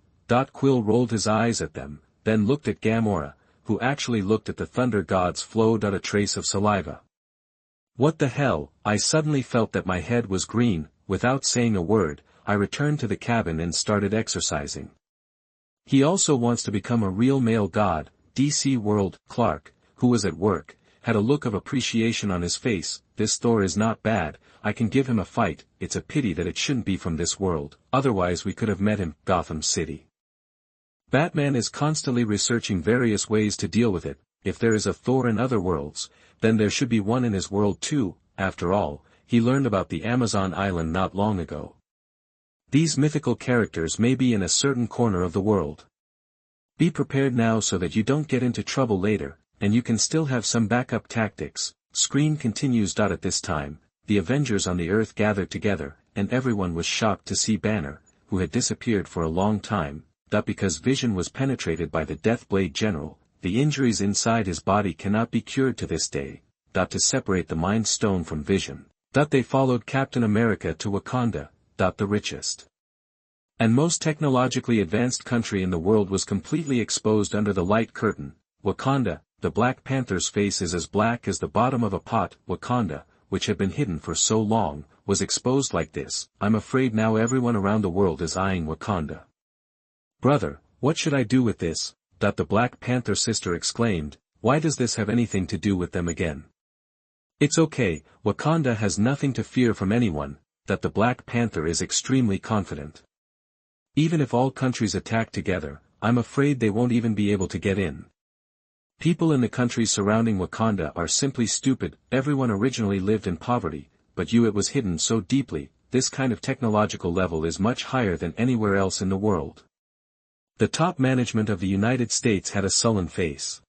Quill rolled his eyes at them, then looked at Gamora, who actually looked at the thunder gods flowed out a trace of saliva. What the hell? I suddenly felt that my head was green. Without saying a word, I returned to the cabin and started exercising. He also wants to become a real male god. DC World. Clark, who was at work, had a look of appreciation on his face. This Thor is not bad, I can give him a fight, it's a pity that it shouldn't be from this world, otherwise we could have met him. Gotham City. Batman is constantly researching various ways to deal with it. If there is a Thor in other worlds, then there should be one in his world too. After all, he learned about the Amazon island not long ago. These mythical characters may be in a certain corner of the world. Be prepared now so that you don't get into trouble later, and you can still have some backup tactics. Screen continues. At this time, the Avengers on the Earth gathered together, and everyone was shocked to see Banner, who had disappeared for a long time, because Vision was penetrated by the Deathblade General. The injuries inside his body cannot be cured to this day. To separate the Mind Stone from Vision. They followed Captain America to Wakanda. The richest and most technologically advanced country in the world was completely exposed under the light curtain. Wakanda, the Black Panther's face is as black as the bottom of a pot. Wakanda, which had been hidden for so long, was exposed like this. I'm afraid now everyone around the world is eyeing Wakanda. Brother, what should I do with this? The Black Panther sister exclaimed, why does this have anything to do with them again? It's okay, Wakanda has nothing to fear from anyone. The Black Panther is extremely confident. Even if all countries attack together, I'm afraid they won't even be able to get in. People in the countries surrounding Wakanda are simply stupid. Everyone originally lived in poverty, but it was hidden so deeply. This kind of technological level is much higher than anywhere else in the world. The top management of the United States had a sullen face.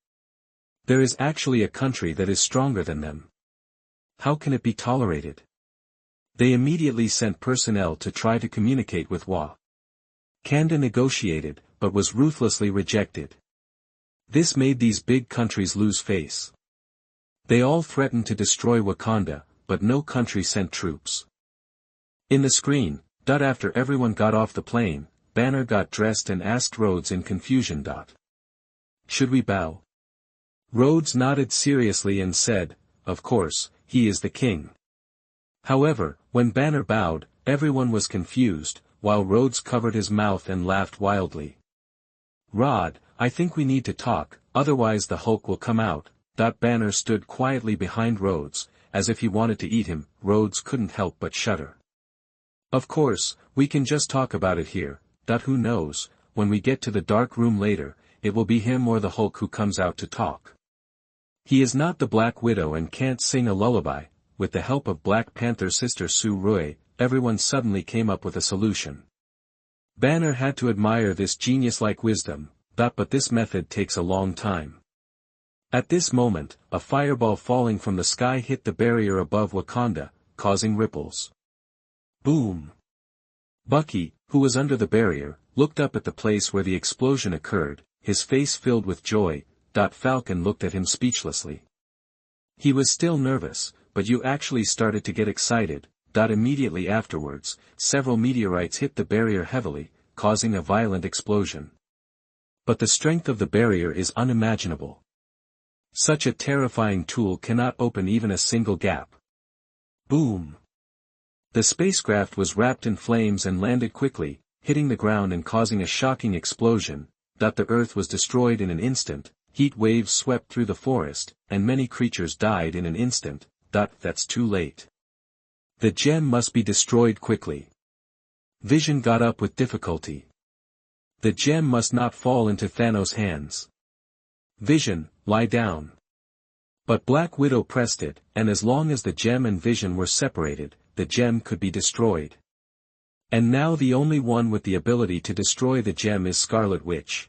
There is actually a country that is stronger than them. How can it be tolerated? They immediately sent personnel to try to communicate with Wakanda negotiated, but was ruthlessly rejected. This made these big countries lose face. They all threatened to destroy Wakanda, but no country sent troops. In the screen, after everyone got off the plane, Banner got dressed and asked Rhodes in confusion. Should we bow? Rhodes nodded seriously and said, of course, he is the king. However, when Banner bowed, everyone was confused, while Rhodes covered his mouth and laughed wildly. Rod, I think we need to talk, otherwise the Hulk will come out. Banner stood quietly behind Rhodes, as if he wanted to eat him. Rhodes couldn't help but shudder. Of course, we can just talk about it here. Who knows, when we get to the dark room later, it will be him or the Hulk who comes out to talk. He is not the Black Widow and can't sing a lullaby. With the help of Black Panther's sister Su Rui, everyone suddenly came up with a solution. Banner had to admire this genius-like wisdom, but this method takes a long time. At this moment, a fireball falling from the sky hit the barrier above Wakanda, causing ripples. Boom! Bucky, who was under the barrier, looked up at the place where the explosion occurred, his face filled with joy. Falcon looked at him speechlessly. He was still nervous, but you actually started to get excited. Immediately afterwards, several meteorites hit the barrier heavily, causing a violent explosion. But the strength of the barrier is unimaginable. Such a terrifying tool cannot open even a single gap. Boom! The spacecraft was wrapped in flames and landed quickly, hitting the ground and causing a shocking explosion. The Earth was destroyed in an instant, heat waves swept through the forest, and many creatures died in an instant. That's too late. The gem must be destroyed quickly. Vision got up with difficulty. The gem must not fall into Thanos' hands. Vision, lie down. But Black Widow pressed it, and as long as the gem and Vision were separated, the gem could be destroyed. And now the only one with the ability to destroy the gem is Scarlet Witch.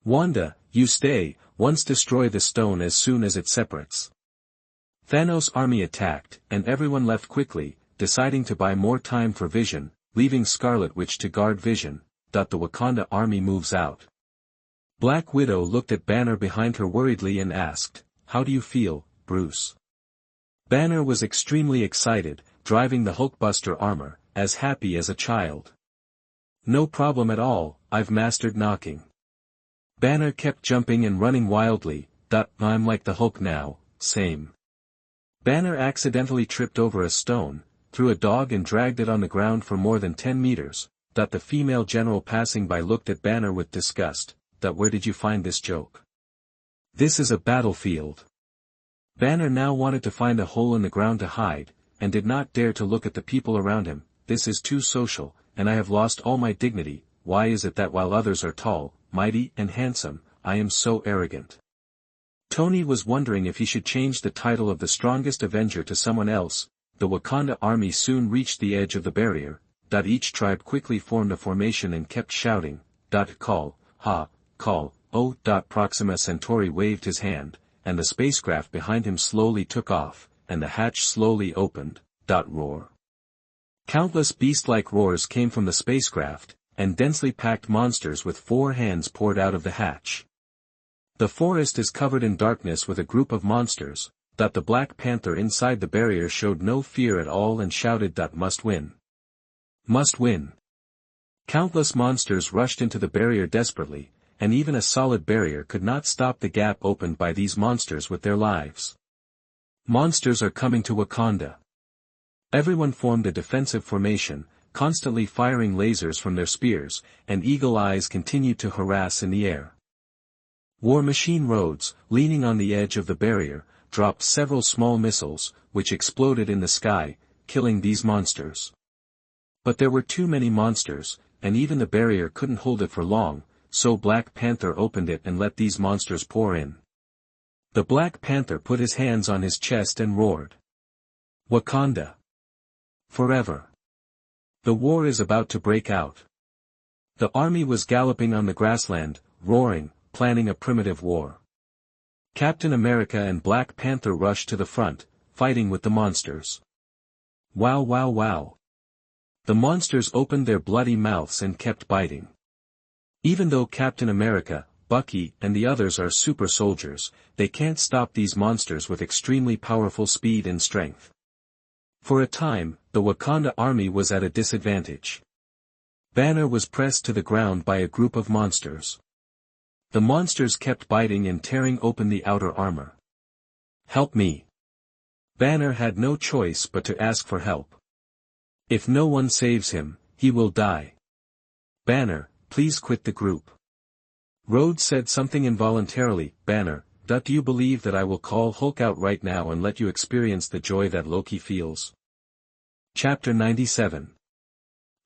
Wanda, you stay, once destroy the stone as soon as it separates. Thanos' army attacked, and everyone left quickly, deciding to buy more time for Vision, leaving Scarlet Witch to guard Vision. The Wakanda army moves out. Black Widow looked at Banner behind her worriedly and asked, "How do you feel, Bruce?" Banner was extremely excited, driving the Hulkbuster armor, as happy as a child. "No problem at all, I've mastered knocking." Banner kept jumping and running wildly. "I'm like the Hulk now, same." Banner accidentally tripped over a stone, threw a dog and dragged it on the ground for more than 10 meters. The female general passing by looked at Banner with disgust. "Where did you find this joke? This is a battlefield." Banner now wanted to find a hole in the ground to hide, and did not dare to look at the people around him. "This is too social, and I have lost all my dignity. Why is it that while others are tall, mighty and handsome, I am so arrogant?" Tony was wondering if he should change the title of the strongest Avenger to someone else. The Wakanda army soon reached the edge of the barrier. Each tribe quickly formed a formation and kept shouting. Call, ha, call, oh. Proxima Centauri waved his hand, and the spacecraft behind him slowly took off, and the hatch slowly opened. Roar. Countless beast-like roars came from the spacecraft, and densely packed monsters with 4 hands poured out of the hatch. The forest is covered in darkness with a group of monsters. The Black Panther inside the barrier showed no fear at all and shouted. Must win. Must win. Countless monsters rushed into the barrier desperately, and even a solid barrier could not stop the gap opened by these monsters with their lives. Monsters are coming to Wakanda. Everyone formed a defensive formation, constantly firing lasers from their spears, and eagle eyes continued to harass in the air. War Machine Rhodes, leaning on the edge of the barrier, dropped several small missiles, which exploded in the sky, killing these monsters. But there were too many monsters, and even the barrier couldn't hold it for long, so Black Panther opened it and let these monsters pour in. The Black Panther put his hands on his chest and roared. "Wakanda! Forever! The war is about to break out." The army was galloping on the grassland, roaring, planning a primitive war. Captain America and Black Panther rushed to the front, fighting with the monsters. Wow wow wow. The monsters opened their bloody mouths and kept biting. Even though Captain America, Bucky, and the others are super soldiers, they can't stop these monsters with extremely powerful speed and strength. For a time, the Wakanda army was at a disadvantage. Banner was pressed to the ground by a group of monsters. The monsters kept biting and tearing open the outer armor. "Help me." Banner had no choice but to ask for help. If no one saves him, he will die. "Banner, please quit the group." Rhodes said something involuntarily. "Banner, do you believe that I will call Hulk out right now and let you experience the joy that Loki feels?" Chapter 97.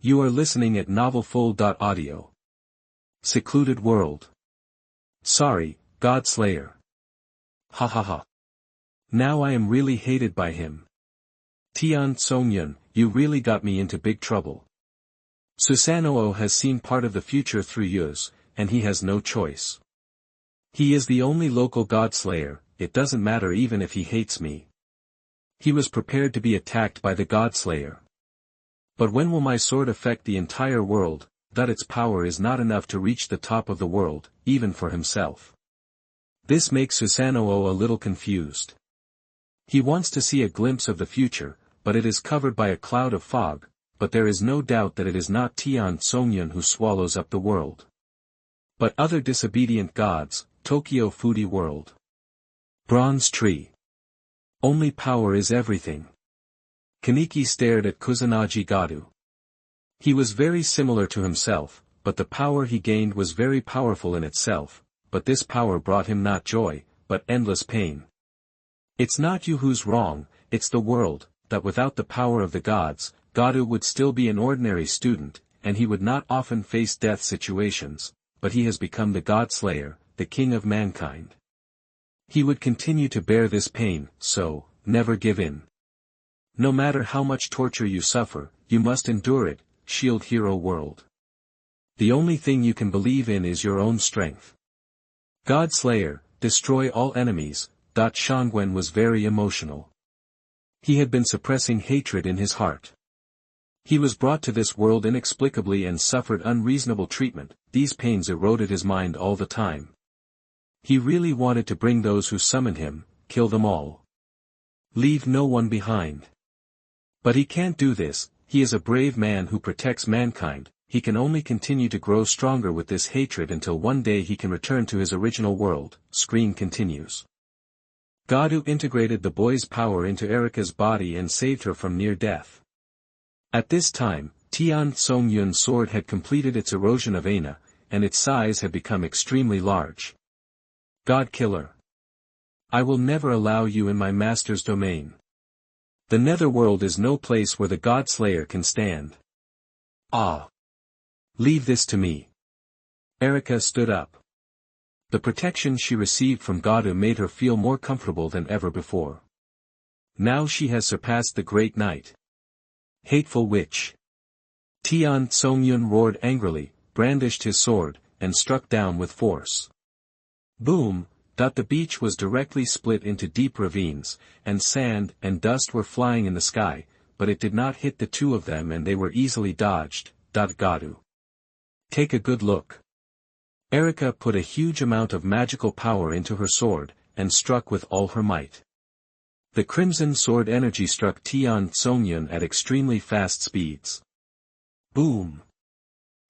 You are listening at novelfull.audio. Secluded World. Sorry, Godslayer. Ha ha ha. Now I am really hated by him. Tian Songyun, you really got me into big trouble. Susanoo has seen part of the future through years, and he has no choice. He is the only local god slayer, it doesn't matter even if he hates me. He was prepared to be attacked by the god slayer. But when will my sword affect the entire world, that its power is not enough to reach the top of the world, even for himself? This makes Susanoo a little confused. He wants to see a glimpse of the future, but it is covered by a cloud of fog, but there is no doubt that it is not Tian Songyun who swallows up the world. But other disobedient gods, Tokyo Foodie World. Bronze Tree. Only power is everything. Kaneki stared at Kusanagi Gadu. He was very similar to himself, but the power he gained was very powerful in itself, but this power brought him not joy, but endless pain. It's not you who's wrong, it's the world, that without the power of the gods, Gadu would still be an ordinary student, and he would not often face death situations, but he has become the God Slayer, the king of mankind. He would continue to bear this pain, so, never give in. No matter how much torture you suffer, you must endure it, Shield Hero World. The only thing you can believe in is your own strength. God Slayer, destroy all enemies. Shangwen was very emotional. He had been suppressing hatred in his heart. He was brought to this world inexplicably and suffered unreasonable treatment, these pains eroded his mind all the time. He really wanted to bring those who summoned him, kill them all. Leave no one behind. But he can't do this, he is a brave man who protects mankind, he can only continue to grow stronger with this hatred until one day he can return to his original world. Screen continues. Gadu integrated the boy's power into Erika's body and saved her from near death. At this time, Tian Songyun's sword had completed its erosion of Aina, and its size had become extremely large. God Killer. I will never allow you in my master's domain. The netherworld is no place where the God Slayer can stand. Ah! Leave this to me. Erika stood up. The protection she received from Gadu made her feel more comfortable than ever before. Now she has surpassed the Great Knight. Hateful witch. Tian Songyun roared angrily, brandished his sword, and struck down with force. Boom! The beach was directly split into deep ravines, and sand and dust were flying in the sky, but it did not hit the two of them and they were easily dodged. Gadu. Take a good look. Erika put a huge amount of magical power into her sword, and struck with all her might. The crimson sword energy struck Tian Songyun at extremely fast speeds. Boom!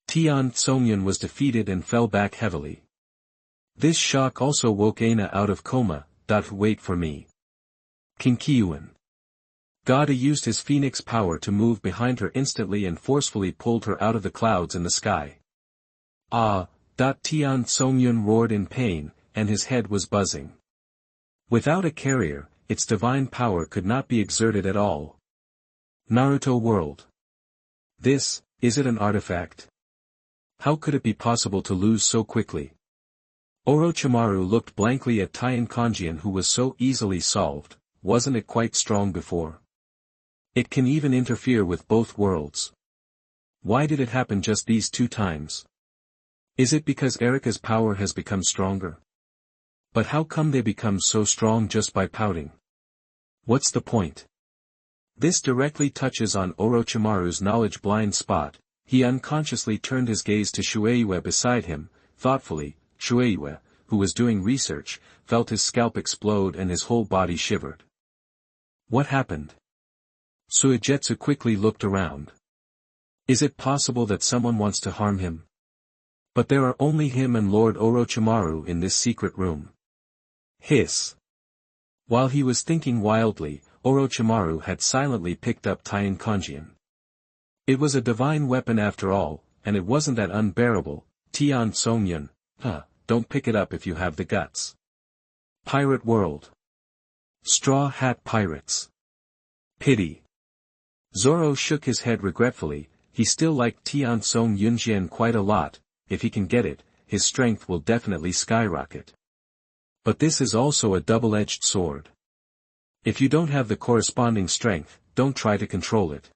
Tian Songyun was defeated and fell back heavily. This shock also woke Aina out of coma. Wait for me. Kinkyuan. Gadu used his phoenix power to move behind her instantly and forcefully pulled her out of the clouds in the sky. Ah! Tian Songyun roared in pain, and his head was buzzing. Without a carrier, its divine power could not be exerted at all. Naruto World. This, is it an artifact? How could it be possible to lose so quickly? Orochimaru looked blankly at Taiyan Kanjian, who was so easily solved. Wasn't it quite strong before? It can even interfere with both worlds. Why did it happen just these 2 times? Is it because Erika's power has become stronger? But how come they become so strong just by pouting? What's the point? This directly touches on Orochimaru's knowledge blind spot. He unconsciously turned his gaze to Shueisha beside him, thoughtfully. Shueisha, who was doing research, felt his scalp explode and his whole body shivered. What happened? Suigetsu quickly looked around. Is it possible that someone wants to harm him? But there are only him and Lord Orochimaru in this secret room. Hiss. While he was thinking wildly, Orochimaru had silently picked up Taiyan Kanjian. It was a divine weapon after all, and it wasn't that unbearable. Tian Songyun, don't pick it up if you have the guts. Pirate World. Straw Hat Pirates. Pity. Zoro shook his head regretfully. He still liked Tian Songyun quite a lot. If he can get it, his strength will definitely skyrocket. But this is also a double-edged sword. If you don't have the corresponding strength, don't try to control it.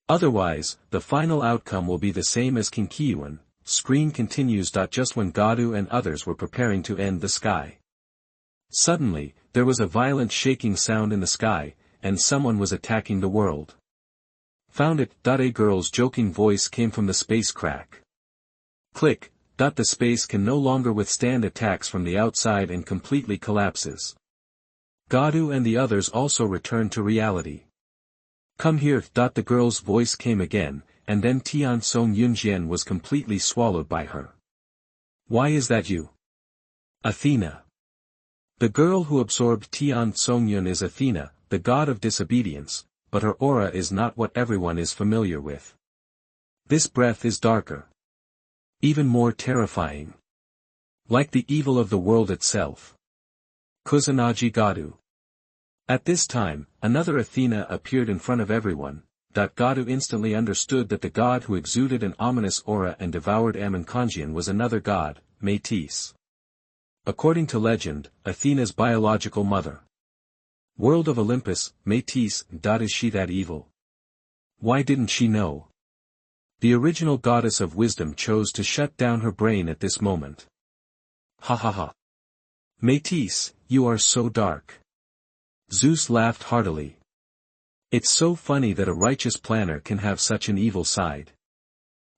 Otherwise, the final outcome will be the same as Kinkiyuan. Screen continues. Just when Gadu and others were preparing to end the sky. Suddenly, there was a violent shaking sound in the sky, and someone was attacking the world. Found it. A girl's joking voice came from the space crack. Click. The space can no longer withstand attacks from the outside and completely collapses. Gadu and the others also returned to reality. Come here. The girl's voice came again, and then Tian Song Yunjian was completely swallowed by her. Why is that you? Athena. The girl who absorbed Tian Songyun is Athena, the god of disobedience, but her aura is not what everyone is familiar with. This breath is darker. Even more terrifying. Like the evil of the world itself. Kusanagi Gadu. At this time, another Athena appeared in front of everyone. Gadu instantly understood that the god who exuded an ominous aura and devoured Amonkonjian was another god, Métis. According to legend, Athena's biological mother. World of Olympus, Métis. Is she that evil? Why didn't she know? The original goddess of wisdom chose to shut down her brain at this moment. Ha ha ha. Métis, you are so dark. Zeus laughed heartily. It's so funny that a righteous planner can have such an evil side.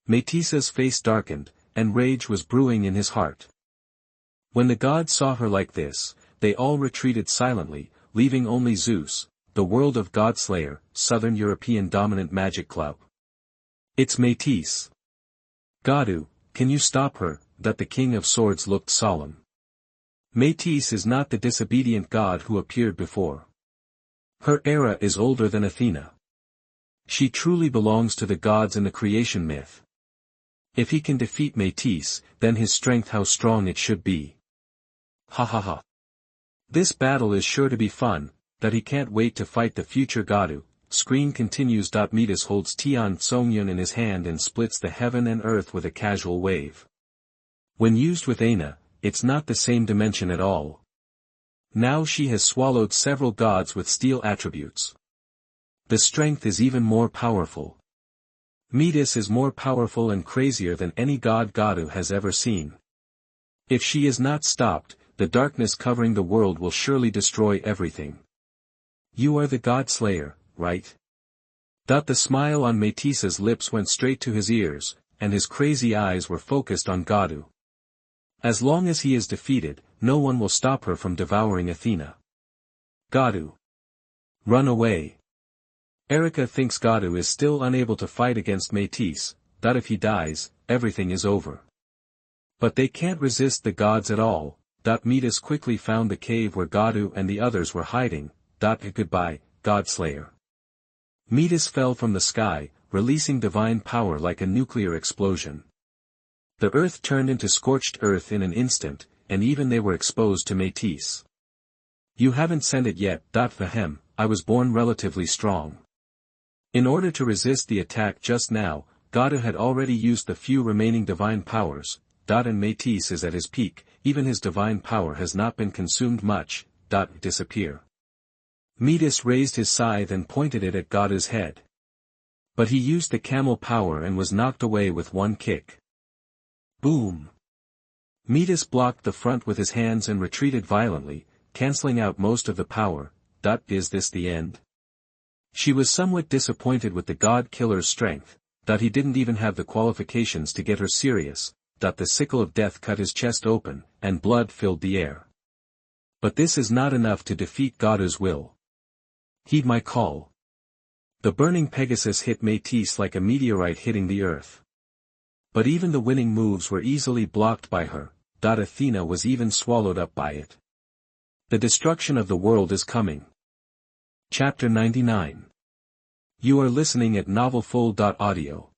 Métis's face darkened, and rage was brewing in his heart. When the gods saw her like this, they all retreated silently, leaving only Zeus, the world of Godslayer, Southern European dominant magic club. It's Métis. Gadu, can you stop her? The King of Swords looked solemn. Métis is not the disobedient god who appeared before. Her era is older than Athena. She truly belongs to the gods in the creation myth. If he can defeat Métis, then his strength how strong it should be. Ha ha ha. This battle is sure to be fun, he can't wait to fight the future Gadu. Screen continues. Métis holds Tian Songyun in his hand and splits the heaven and earth with a casual wave. When used with Aina, it's not the same dimension at all. Now she has swallowed several gods with steel attributes. The strength is even more powerful. Métis is more powerful and crazier than any god Gadu has ever seen. If she is not stopped, the darkness covering the world will surely destroy everything. You are the god slayer, right? The smile on Métis's lips went straight to his ears, and his crazy eyes were focused on Gadu. As long as he is defeated, no one will stop her from devouring Athena. Gadu. Run away. Erika thinks Gadu is still unable to fight against Métis, if he dies, everything is over. But they can't resist the gods at all. Métis quickly found the cave where Gadu and the others were hiding. Goodbye, Godslayer. Métis fell from the sky, releasing divine power like a nuclear explosion. The earth turned into scorched earth in an instant, and even they were exposed to Métis. You haven't sent it yet. Vahem, I was born relatively strong. In order to resist the attack just now, Gadu had already used the few remaining divine powers. And Métis is at his peak, even his divine power has not been consumed much. Disappear. Métis raised his scythe and pointed it at Gadu's head. But he used the camel power and was knocked away with one kick. Boom! Métis blocked the front with his hands and retreated violently, cancelling out most of the power. Is this the end? She was somewhat disappointed with the god killer's strength, he didn't even have the qualifications to get her serious. The sickle of death cut his chest open, and blood filled the air. But this is not enough to defeat Gadu's will. Heed my call. The burning Pegasus hit Métis like a meteorite hitting the earth. But even the winning moves were easily blocked by her. Athena was even swallowed up by it. The destruction of the world is coming. Chapter 99. You are listening at novelfull.audio.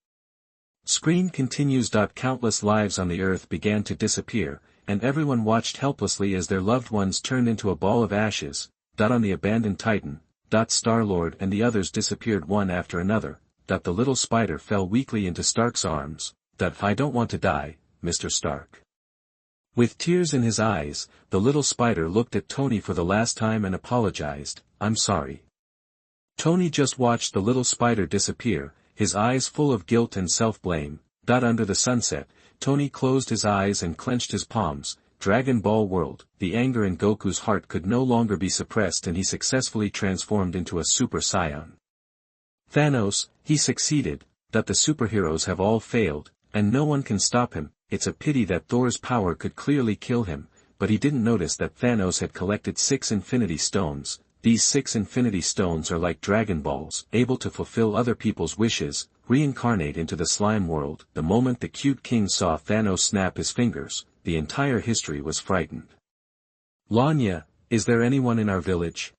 Screen continues. Countless lives on the earth began to disappear, and everyone watched helplessly as their loved ones turned into a ball of ashes. On the abandoned Titan, Star-Lord and the others disappeared one after another. The little spider fell weakly into Stark's arms. I don't want to die, Mr. Stark. With tears in his eyes, the little spider looked at Tony for the last time and apologized, "I'm sorry." Tony just watched the little spider disappear, his eyes full of guilt and self-blame. Under the sunset, Tony closed his eyes and clenched his palms. Dragon Ball World, the anger in Goku's heart could no longer be suppressed and he successfully transformed into a Super Saiyan. Thanos, he succeeded, that the superheroes have all failed, and no one can stop him. It's a pity that Thor's power could clearly kill him, but he didn't notice that Thanos had collected 6 Infinity Stones. These 6 Infinity Stones are like Dragon Balls, able to fulfill other people's wishes, reincarnate into the slime world. The moment the cute king saw Thanos snap his fingers, the entire history was frightened. "Lanya, is there anyone in our village?"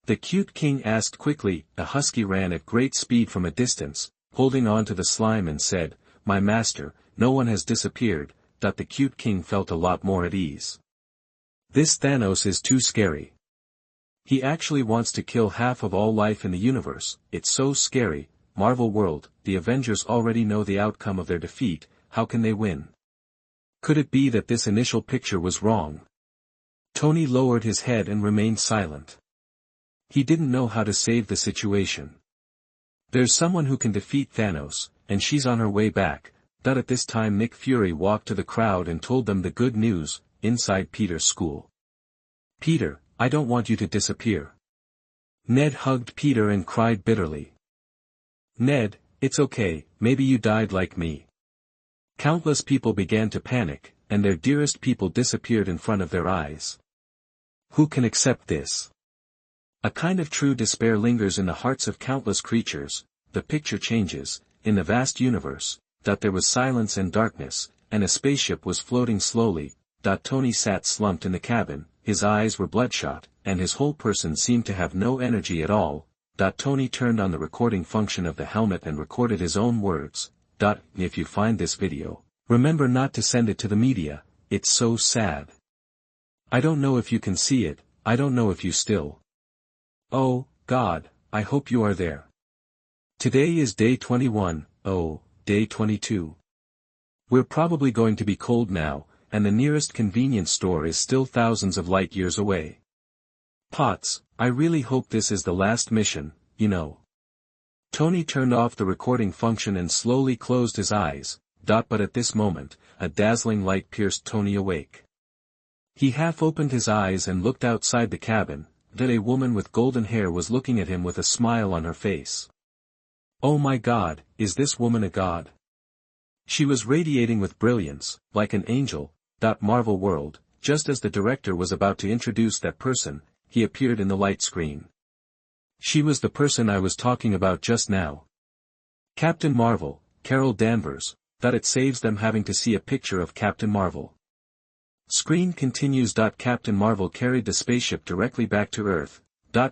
The cute king asked quickly. A husky ran at great speed from a distance, holding on to the slime and said, "My master, no one has disappeared." The cute king felt a lot more at ease. This Thanos is too scary. He actually wants to kill half of all life in the universe. It's so scary. Marvel World, the Avengers already know the outcome of their defeat. How can they win? Could it be that this initial picture was wrong? Tony lowered his head and remained silent. He didn't know how to save the situation. There's someone who can defeat Thanos, and she's on her way back. At this time Nick Fury walked to the crowd and told them the good news, inside Peter's school. "Peter, I don't want you to disappear." Ned hugged Peter and cried bitterly. "Ned, it's okay, maybe you died like me." Countless people began to panic, and their dearest people disappeared in front of their eyes. Who can accept this? A kind of true despair lingers in the hearts of countless creatures. The picture changes. In the vast universe, there was silence and darkness, and a spaceship was floating slowly. Tony sat slumped in the cabin, his eyes were bloodshot, and his whole person seemed to have no energy at all. Tony turned on the recording function of the helmet and recorded his own words. If you find this video, remember not to send it to the media, it's so sad. I don't know if you can see it, I don't know if you still. Oh, God, I hope you are there. Today is day 21, day 22. We're probably going to be cold now, and the nearest convenience store is still thousands of light years away. Potts, I really hope this is the last mission, you know. Tony turned off the recording function and slowly closed his eyes. But at this moment, a dazzling light pierced Tony awake. He half opened his eyes and looked outside the cabin. A woman with golden hair was looking at him with a smile on her face. Oh my God, is this woman a god? She was radiating with brilliance, like an angel. Marvel World, just as the director was about to introduce that person, he appeared in the light screen. She was the person I was talking about just now. Captain Marvel, Carol Danvers. It saves them having to see a picture of Captain Marvel. Screen continues. Captain Marvel carried the spaceship directly back to Earth.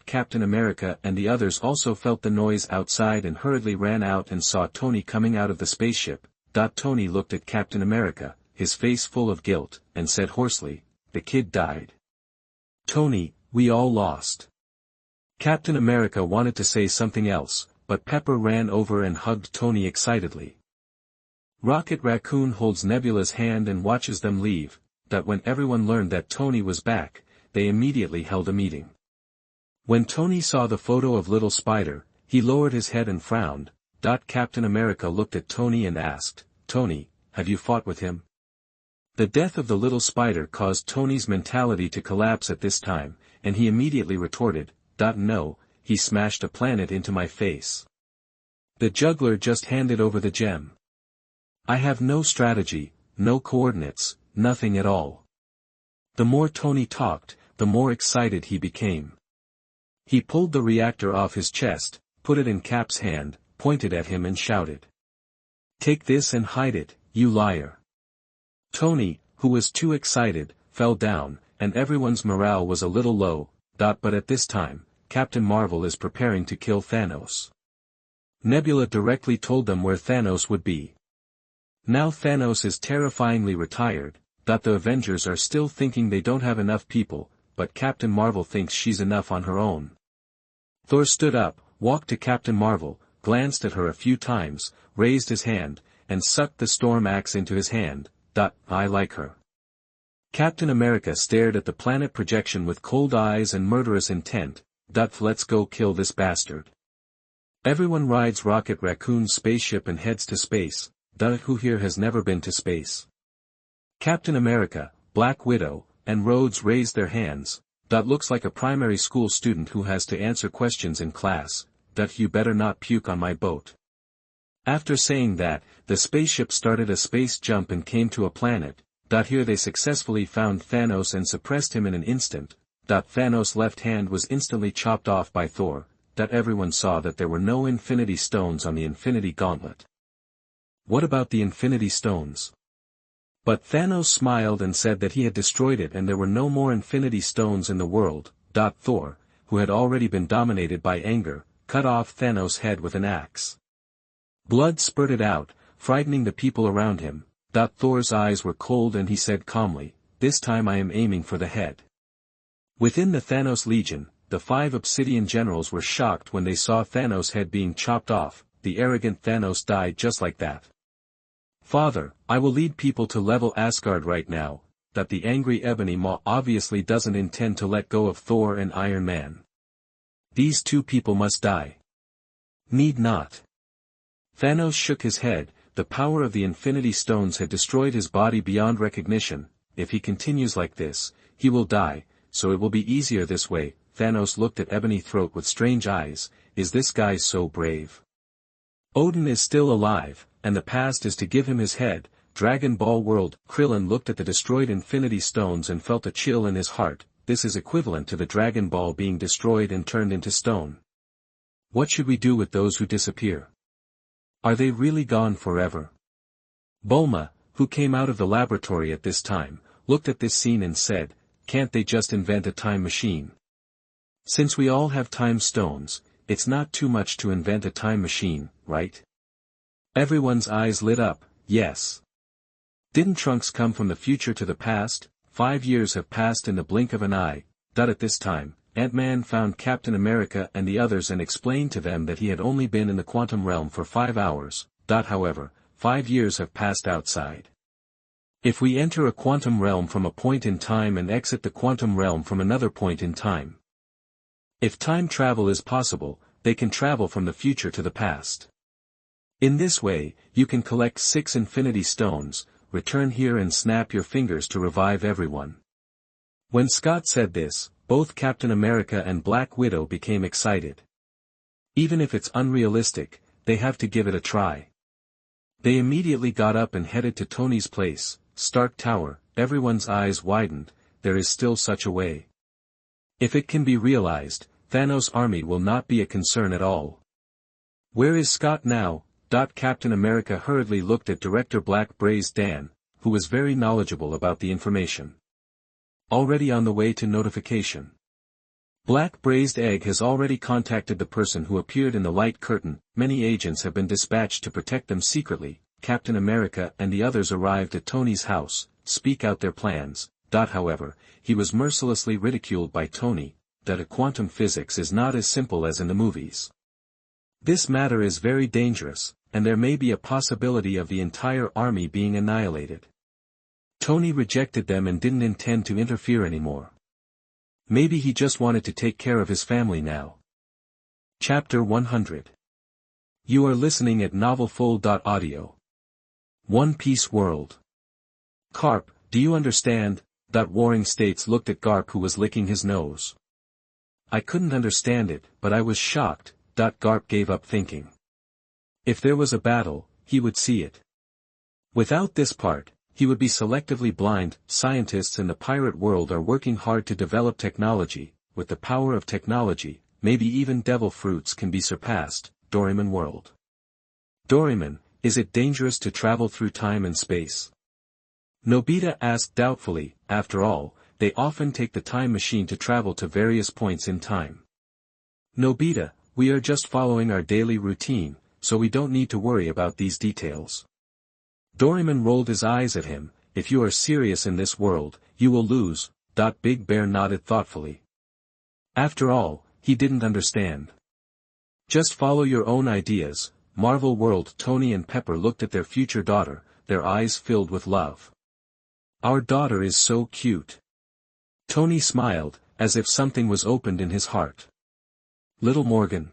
Captain America and the others also felt the noise outside and hurriedly ran out and saw Tony coming out of the spaceship. Tony looked at Captain America, his face full of guilt, and said hoarsely, "The kid died. Tony, we all lost." Captain America wanted to say something else, but Pepper ran over and hugged Tony excitedly. Rocket Raccoon holds Nebula's hand and watches them leave. When everyone learned that Tony was back, they immediately held a meeting. When Tony saw the photo of Little Spider, he lowered his head and frowned. Captain America looked at Tony and asked, "Tony, have you fought with him?" The death of the Little Spider caused Tony's mentality to collapse at this time, and he immediately retorted, "No, he smashed a planet into my face. The juggler just handed over the gem. I have no strategy, no coordinates, nothing at all." The more Tony talked, the more excited he became. He pulled the reactor off his chest, put it in Cap's hand, pointed at him and shouted, "Take this and hide it, you liar." Tony, who was too excited, fell down, and everyone's morale was a little low. But at this time, Captain Marvel is preparing to kill Thanos. Nebula directly told them where Thanos would be. Now Thanos is terrifyingly retired. The Avengers are still thinking they don't have enough people, but Captain Marvel thinks she's enough on her own. Thor stood up, walked to Captain Marvel, glanced at her a few times, raised his hand, and sucked the storm axe into his hand. I like her. Captain America stared at the planet projection with cold eyes and murderous intent. Let's go kill this bastard. Everyone rides Rocket Raccoon's spaceship and heads to space. Who here has never been to space? Captain America, Black Widow, and Rhodes raised their hands. Looks like a primary school student who has to answer questions in class. You better not puke on my boat. After saying that, the spaceship started a space jump and came to a planet. Here they successfully found Thanos and suppressed him in an instant. Thanos' left hand was instantly chopped off by Thor. Everyone saw that there were no Infinity Stones on the Infinity Gauntlet. What about the Infinity Stones? But Thanos smiled and said that he had destroyed it and there were no more Infinity Stones in the world. Thor, who had already been dominated by anger, cut off Thanos' head with an axe. Blood spurted out, frightening the people around him. Thor's eyes were cold and he said calmly, "This time I am aiming for the head." Within the Thanos Legion, the 5 Obsidian generals were shocked when they saw Thanos' head being chopped off. The arrogant Thanos died just like that. "Father, I will lead people to level Asgard right now." The angry Ebony Maw obviously doesn't intend to let go of Thor and Iron Man. These 2 people must die. Need not. Thanos shook his head. The power of the Infinity Stones had destroyed his body beyond recognition. If he continues like this, he will die, so it will be easier this way. Thanos looked at Ebony Throat with strange eyes. Is this guy so brave? Odin is still alive, and the past is to give him his head. Dragon Ball World. Krillin looked at the destroyed Infinity Stones and felt a chill in his heart. This is equivalent to the Dragon Ball being destroyed and turned into stone. What should we do with those who disappear? Are they really gone forever? Bulma, who came out of the laboratory at this time, looked at this scene and said, "Can't they just invent a time machine? Since we all have time stones, it's not too much to invent a time machine, right?" Everyone's eyes lit up. Yes. Didn't Trunks come from the future to the past? 5 years have passed in the blink of an eye. At this time, Ant-Man found Captain America and the others and explained to them that he had only been in the quantum realm for 5 hours. However, 5 years have passed outside. If we enter a quantum realm from a point in time and exit the quantum realm from another point in time. If time travel is possible, they can travel from the future to the past. In this way, you can collect 6 Infinity Stones, return here and snap your fingers to revive everyone. When Scott said this, both Captain America and Black Widow became excited. Even if it's unrealistic, they have to give it a try. They immediately got up and headed to Tony's place, Stark Tower. Everyone's eyes widened. There is still such a way. If it can be realized, Thanos' army will not be a concern at all. Where is Scott now? Captain America hurriedly looked at Director Black Braised Dan, who was very knowledgeable about the information. Already on the way to notification. Black Braised Egg has already contacted the person who appeared in the light curtain. Many agents have been dispatched to protect them secretly. Captain America and the others arrived at Tony's house, speak out their plans. However, he was mercilessly ridiculed by Tony, that a quantum physics is not as simple as in the movies. This matter is very dangerous, and there may be a possibility of the entire army being annihilated. Tony rejected them and didn't intend to interfere anymore. Maybe he just wanted to take care of his family now. Chapter 100. You are listening at novelfull.audio. One Piece World. Garp, do you understand? Warring States looked at Garp, who was licking his nose. I couldn't understand it, but I was shocked. Garp gave up thinking. If there was a battle, he would see it. Without this part, he would be selectively blind. Scientists in the pirate world are working hard to develop technology. With the power of technology, maybe even devil fruits can be surpassed. Doraemon World. Doraemon, is it dangerous to travel through time and space? Nobita asked doubtfully. After all, they often take the time machine to travel to various points in time. Nobita, we are just following our daily routine, so we don't need to worry about these details. Doraemon rolled his eyes at him. If you are serious in this world, you will lose. Big Bear nodded thoughtfully. After all, he didn't understand. Just follow your own ideas. Marvel World. Tony and Pepper looked at their future daughter, their eyes filled with love. Our daughter is so cute. Tony smiled, as if something was opened in his heart. Little Morgan.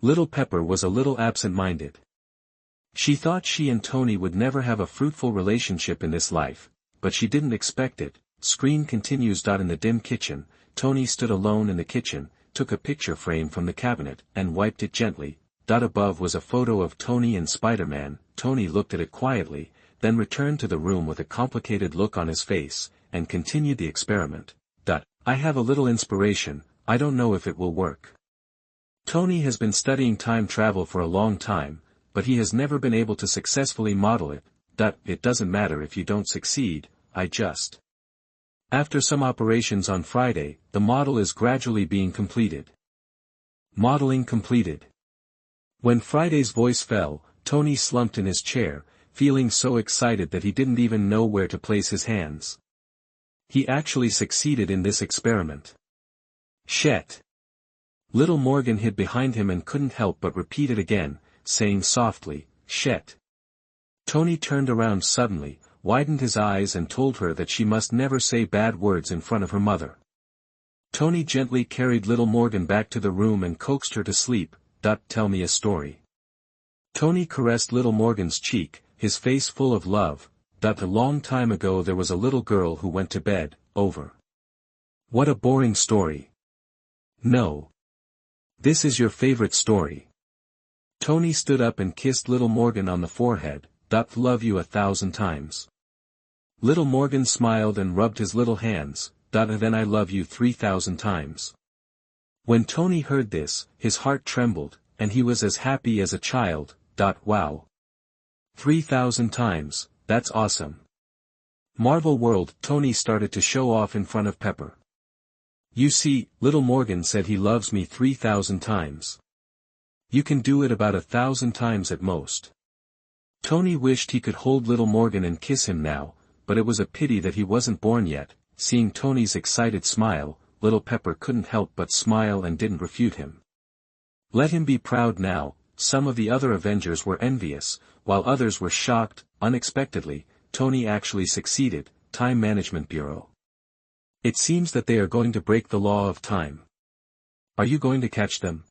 Little Pepper was a little absent-minded. She thought she and Tony would never have a fruitful relationship in this life, but she didn't expect it. Screen continues. In the dim kitchen, Tony stood alone in the kitchen, took a picture frame from the cabinet, and wiped it gently. Above was a photo of Tony and Spider-Man. Tony looked at it quietly, then returned to the room with a complicated look on his face, and continued the experiment. I have a little inspiration, I don't know if it will work. Tony has been studying time travel for a long time, but he has never been able to successfully model it. It doesn't matter if you don't succeed, I just. After some operations on Friday, the model is gradually being completed. Modeling completed. When Friday's voice fell, Tony slumped in his chair, feeling so excited that he didn't even know where to place his hands. He actually succeeded in this experiment. Shet. Little Morgan hid behind him and couldn't help but repeat it again, saying softly, Shet. Tony turned around suddenly, widened his eyes and told her that she must never say bad words in front of her mother. Tony gently carried little Morgan back to the room and coaxed her to sleep. Tell me a story. Tony caressed little Morgan's cheek, his face full of love. A long time ago there was a little girl who went to bed. Over. What a boring story. No. This is your favorite story. Tony stood up and kissed little Morgan on the forehead. Love you 1,000 times. Little Morgan smiled and rubbed his little hands. Then I love you 3,000 times. When Tony heard this, his heart trembled, and he was as happy as a child. Wow. 3,000 times, that's awesome. Marvel World. Tony started to show off in front of Pepper. You see, little Morgan said he loves me 3,000 times. You can do it about 1,000 times at most. Tony wished he could hold little Morgan and kiss him now, but it was a pity that he wasn't born yet. Seeing Tony's excited smile, little Pepper couldn't help but smile and didn't refute him. Let him be proud now. Some of the other Avengers were envious, while others were shocked. Unexpectedly, Tony actually succeeded. Time Management Bureau. It seems that they are going to break the law of time. Are you going to catch them?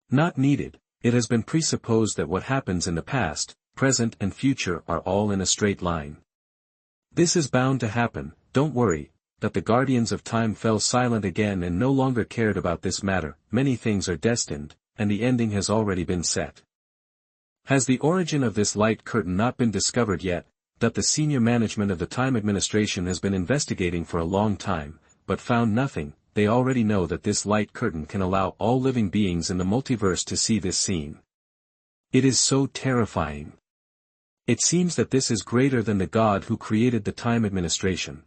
Not needed. It has been presupposed that what happens in the past, present and future are all in a straight line. This is bound to happen, don't worry. The Guardians of Time fell silent again and no longer cared about this matter. Many things are destined, and the ending has already been set. Has the origin of this light curtain not been discovered yet? The senior management of the Time Administration has been investigating for a long time, but found nothing. They already know that this light curtain can allow all living beings in the multiverse to see this scene. It is so terrifying. It seems that this is greater than the God who created the Time Administration.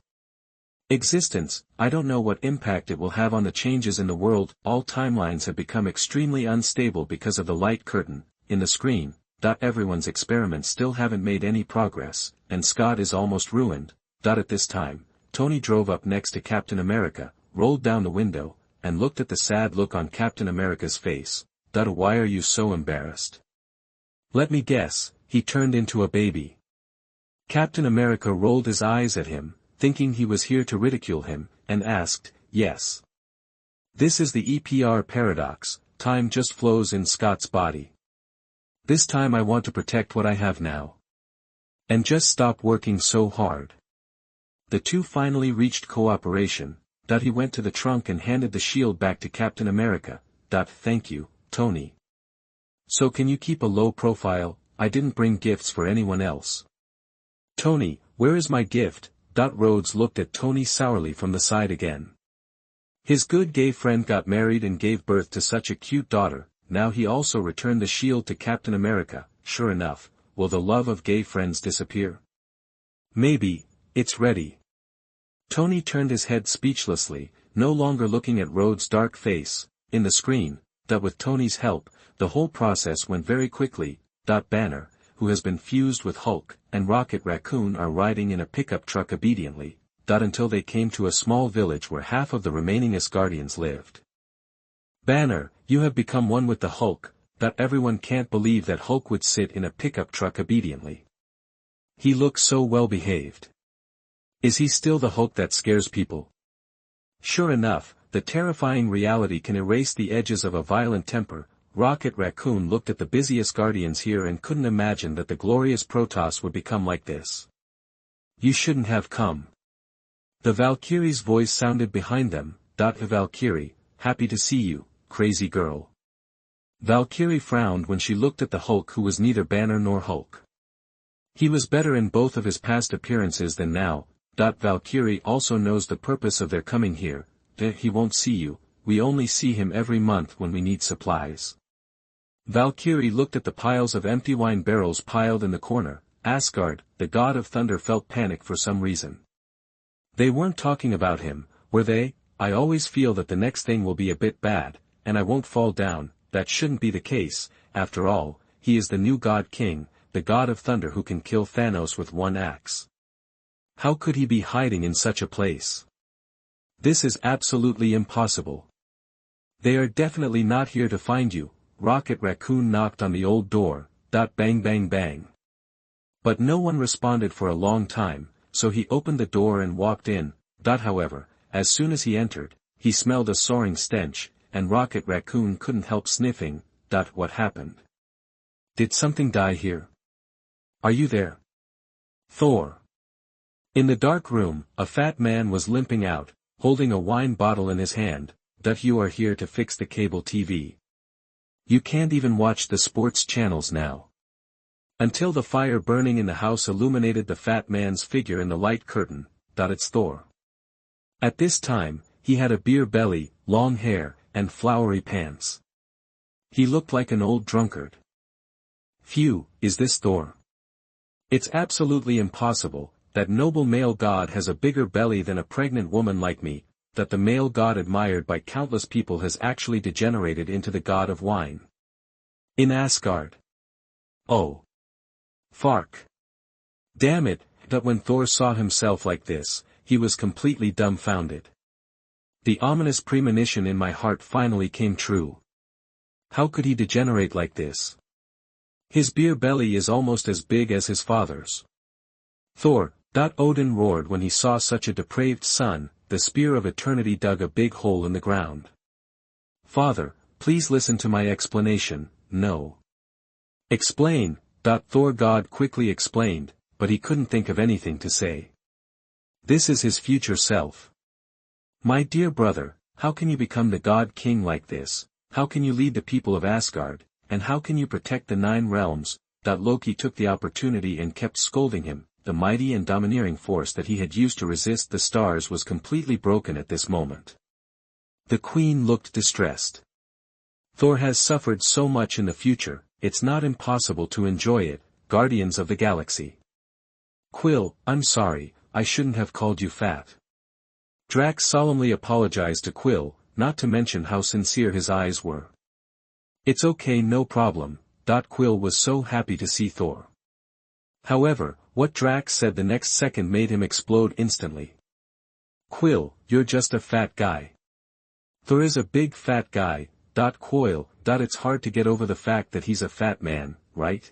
Existence. I don't know what impact it will have on the changes in the world. All timelines have become extremely unstable because of the light curtain. In the screen. Everyone's experiments still haven't made any progress, and Scott is almost ruined. At this time, Tony drove up next to Captain America, rolled down the window, and looked at the sad look on Captain America's face. Why are you so embarrassed? Let me guess, he turned into a baby. Captain America rolled his eyes at him, thinking he was here to ridicule him, and asked, yes. This is the EPR paradox. Time just flows in Scott's body. This time I want to protect what I have now. And just stop working so hard. The two finally reached cooperation. He went to the trunk and handed the shield back to Captain America. Thank you, Tony. So can you keep a low profile? I didn't bring gifts for anyone else. Tony, where is my gift? Rhodes looked at Tony sourly from the side again. His good gay friend got married and gave birth to such a cute daughter. Now he also returned the shield to Captain America. Sure enough, will the love of gay friends disappear? Maybe. It's ready. Tony turned his head speechlessly, no longer looking at Rhodes' dark face. In the screen, with Tony's help, the whole process went very quickly. Banner, who has been fused with Hulk, and Rocket Raccoon are riding in a pickup truck obediently. Until they came to a small village where half of the remaining Asgardians lived. Banner, you have become one with the Hulk. Everyone can't believe that Hulk would sit in a pickup truck obediently. He looks so well behaved. Is he still the Hulk that scares people? Sure enough, the terrifying reality can erase the edges of a violent temper. Rocket Raccoon looked at the busiest guardians here and couldn't imagine that the glorious Protoss would become like this. You shouldn't have come. The Valkyrie's voice sounded behind them. Valkyrie, happy to see you, crazy girl. Valkyrie frowned when she looked at the Hulk, who was neither Banner nor Hulk. He was better in both of his past appearances than now. Valkyrie also knows the purpose of their coming here. He won't see you, we only see him every month when we need supplies. Valkyrie looked at the piles of empty wine barrels piled in the corner. Asgard, the god of thunder, felt panic for some reason. They weren't talking about him, were they? I always feel that the next thing will be a bit bad, and I won't fall down. That shouldn't be the case. After all, he is the new God King, the god of thunder who can kill Thanos with one axe. How could he be hiding in such a place? This is absolutely impossible. They are definitely not here to find you. Rocket Raccoon knocked on the old door. Bang bang bang. But no one responded for a long time, so he opened the door and walked in. However, as soon as he entered, he smelled a soaring stench, and Rocket Raccoon couldn't help sniffing. What happened? Did something die here? Are you there? Thor. In the dark room, a fat man was limping out, holding a wine bottle in his hand. You are here to fix the cable TV. You can't even watch the sports channels now. Until the fire burning in the house illuminated the fat man's figure in the light curtain. It's Thor. At this time, he had a beer belly, long hair, and flowery pants. He looked like an old drunkard. Phew, is this Thor? It's absolutely impossible. That noble male god has a bigger belly than a pregnant woman like me. That the male god admired by countless people has actually degenerated into the god of wine. In Asgard. Oh. Fark. Damn it, that when Thor saw himself like this, he was completely dumbfounded. The ominous premonition in my heart finally came true. How could he degenerate like this? His beer belly is almost as big as his father's. Thor. Odin roared when he saw such a depraved son. The spear of eternity dug a big hole in the ground. Father, please listen to my explanation. No. Explain. Thor God quickly explained, but he couldn't think of anything to say. This is his future self. My dear brother, how can you become the God King like this? How can you lead the people of Asgard, and how can you protect the 9 realms? Loki took the opportunity and kept scolding him. The mighty and domineering force that he had used to resist the stars was completely broken at this moment. The queen looked distressed. Thor has suffered so much in the future, it's not impossible to enjoy it, Guardians of the Galaxy. Quill, I'm sorry, I shouldn't have called you fat. Drax solemnly apologized to Quill, not to mention how sincere his eyes were. It's okay, no problem. Quill was so happy to see Thor. However, what Drax said the next second made him explode instantly. Quill, you're just a fat guy. Thor is a big fat guy. Quill, it's hard to get over the fact that he's a fat man, right?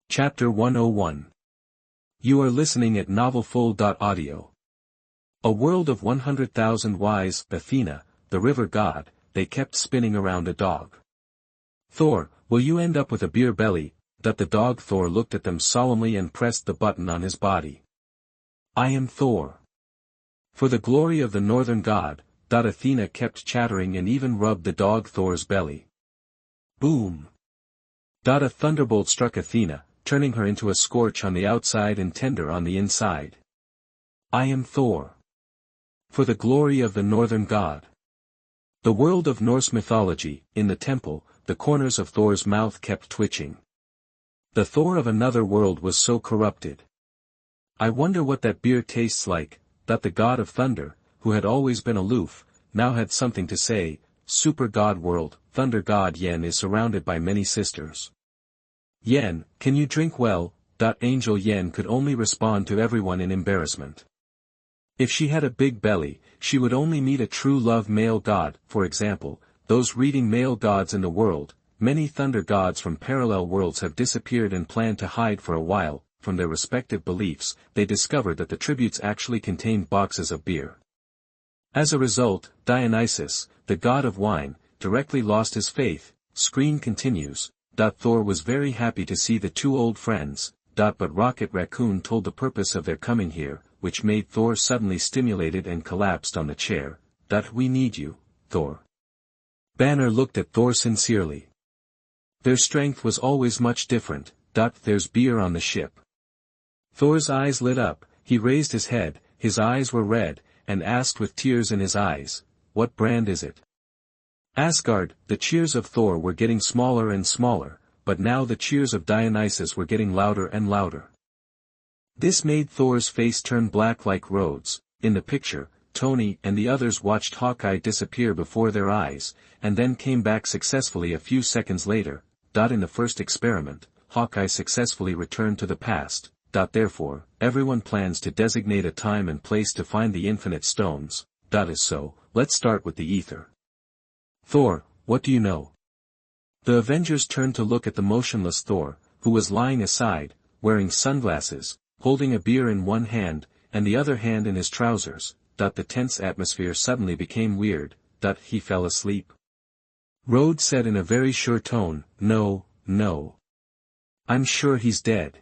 Chapter 101. You are listening at novelfull.audio. A world of 100,000 wise, Athena, the river god, they kept spinning around a dog. Thor, will you end up with a beer belly? The dog. Thor looked at them solemnly and pressed the button on his body. I am Thor. For the glory of the northern god. Athena kept chattering and even rubbed the dog Thor's belly. Boom. A thunderbolt struck Athena, turning her into a scorch on the outside and tender on the inside. I am Thor. For the glory of the northern god. The world of Norse mythology. In the temple, the corners of Thor's mouth kept twitching. The Thor of another world was so corrupted. I wonder what that beer tastes like. The god of thunder, who had always been aloof, now had something to say. Super god world, thunder god Yen is surrounded by many sisters. Yen, can you drink well? Angel Yen could only respond to everyone in embarrassment. If she had a big belly, she would only meet a true love male god, for example, those reading male gods in the world. Many thunder gods from parallel worlds have disappeared and planned to hide for a while. from their respective beliefs, they discovered that the tributes actually contained boxes of beer. As a result, Dionysus, the god of wine, directly lost his faith. Screen continues. Thor was very happy to see the two old friends, but Rocket Raccoon told the purpose of their coming here, which made Thor suddenly stimulated and collapsed on the chair. We need you, Thor. Banner looked at Thor sincerely. Their strength was always much different. There's beer on the ship. Thor's eyes lit up, he raised his head, his eyes were red, and asked with tears in his eyes, what brand is it? Asgard. The cheers of Thor were getting smaller and smaller, but now the cheers of Dionysus were getting louder and louder. This made Thor's face turn black like Rhodes. In the picture, Tony and the others watched Hawkeye disappear before their eyes, and then came back successfully a few seconds later. In the first experiment, Hawkeye successfully returned to the past. Therefore, everyone plans to designate a time and place to find the infinite stones. Is so, let's start with the ether. Thor, what do you know? The Avengers turned to look at the motionless Thor, who was lying aside, wearing sunglasses, holding a beer in one hand, and the other hand in his trousers. The tense atmosphere suddenly became weird. He fell asleep? Rhodes said in a very sure tone, no. I'm sure he's dead.